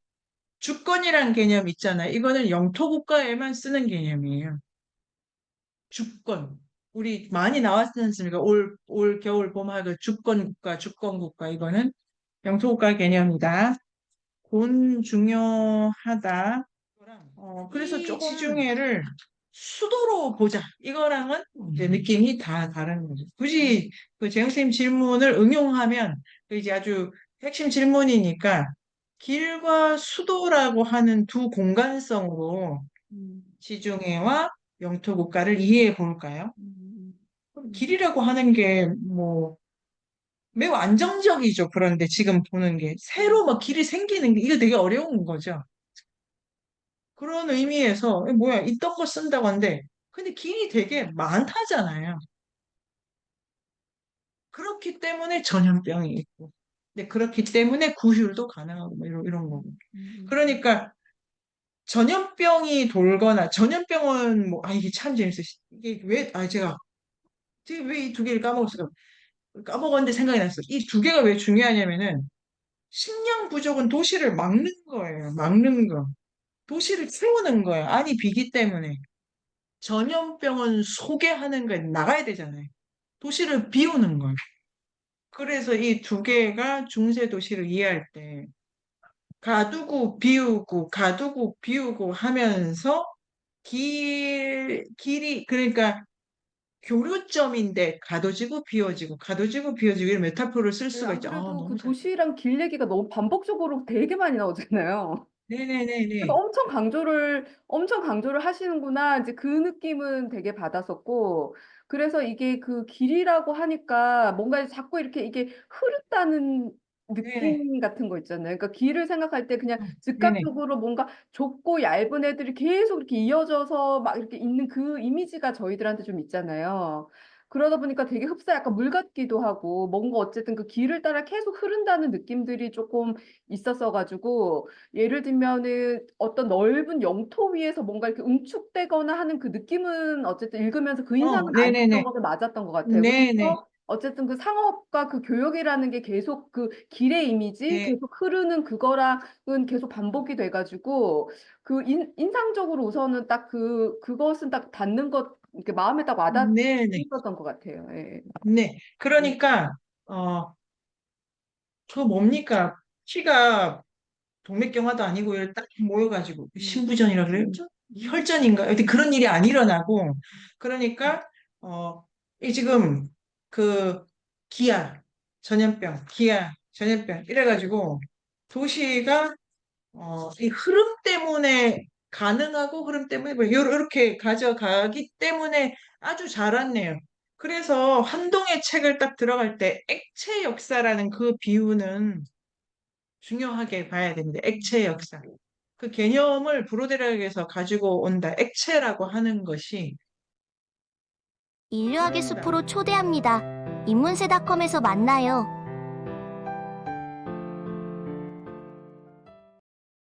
주권이란 개념 있잖아요. 이거는 영토국가에만 쓰는 개념이에요. 주권. 우리 많이 나왔지 않습니까? 올 겨울 봄하고 주권국가. 이거는 영토국가 개념이다. 곤 중요하다. 그래서 조금 지중해를 수도로 보자. 이거랑은 이제 느낌이 다 다른 거죠. 굳이 그 재영쌤 질문을 응용하면 그 이제 아주 핵심 질문이니까 길과 수도라고 하는 두 공간성으로 지중해와 영토 국가를 이해해 볼까요? 그럼 길이라고 하는 게 뭐 매우 안정적이죠. 그런데 지금 보는 게 새로 막 길이 생기는 게 이거 되게 어려운 거죠. 그런 의미에서 뭐야 있던 거 쓴다고 하는데 근데 길이 되게 많다잖아요. 그렇기 때문에 전염병이 있고, 근데 그렇기 때문에 구휼도 가능하고 뭐 이런 거고. 그러니까 전염병이 돌거나 전염병은 뭐 이게 참 재밌어요. 이게 왜 제가 왜 이 두 개를 까먹었어요. 까먹었는데 생각이 났어요. 이 두 개가 왜 중요하냐면은 식량 부족은 도시를 막는 거예요. 막는 거. 도시를 채우는 거예요. 안이 비기 때문에. 전염병은 소개하는 거에 나가야 되잖아요. 도시를 비우는 거예요. 그래서 이 두 개가 중세 도시를 이해할 때 가두고 비우고 하면서 길이 그러니까 교류점인데 가둬지고 비워지고 이런 메타포를 쓸 네, 수가 있죠. 아무래도 그 너무 잘. 도시랑 길 얘기가 너무 반복적으로 되게 많이 나오잖아요. 그래서 네네네네. 엄청 강조를 하시는구나. 이제 그 느낌은 되게 받았었고, 그래서 이게 그 길이라고 하니까 뭔가 자꾸 이렇게 이게 흐르다는 네네. 느낌 같은 거 있잖아요. 그러니까 길을 생각할 때 그냥 네네. 즉각적으로 뭔가 좁고 얇은 애들이 계속 이렇게 이어져서 막 이렇게 있는 그 이미지가 저희들한테 좀 있잖아요. 그러다 보니까 되게 흡사 약간 물 같기도 하고, 뭔가 어쨌든 그 길을 따라 계속 흐른다는 느낌들이 조금 있었어 가지고, 예를 들면은 어떤 넓은 영토 위에서 뭔가 이렇게 응축되거나 하는 그 느낌은 어쨌든 읽으면서 그 인상은 아니었던 네네네. 것은 맞았던 것 같아요. 네네. 그래서 어쨌든 그 상업과 그 교역이라는 게 계속 그 길의 이미지, 네. 계속 흐르는 그거랑은 계속 반복이 돼가지고 그 인상적으로 우선은 딱 그것은 딱 닿는 것, 이렇게 마음에 딱 와닿는 네네. 있었던 것 같아요. 예. 네. 그러니까 저 뭡니까? 피가 동맥경화도 아니고 이렇게 딱 모여가지고 신부전이라 그래요? 혈전인가? 하여튼 그런 일이 안 일어나고 그러니까 이 지금 그 기아 전염병 이래가지고 도시가 이 흐름 때문에 가능하고 흐름 때문에 뭐 이렇게 가져가기 때문에 아주 잘 왔네요. 그래서 한동의 책을 딱 들어갈 때 액체 역사라는 그 비유는 중요하게 봐야 됩니다. 액체 역사. 그 개념을 브로데락에서 가지고 온다. 액체라고 하는 것이 인류학의 그런다. 숲으로 초대합니다. 인문세닷컴에서 만나요.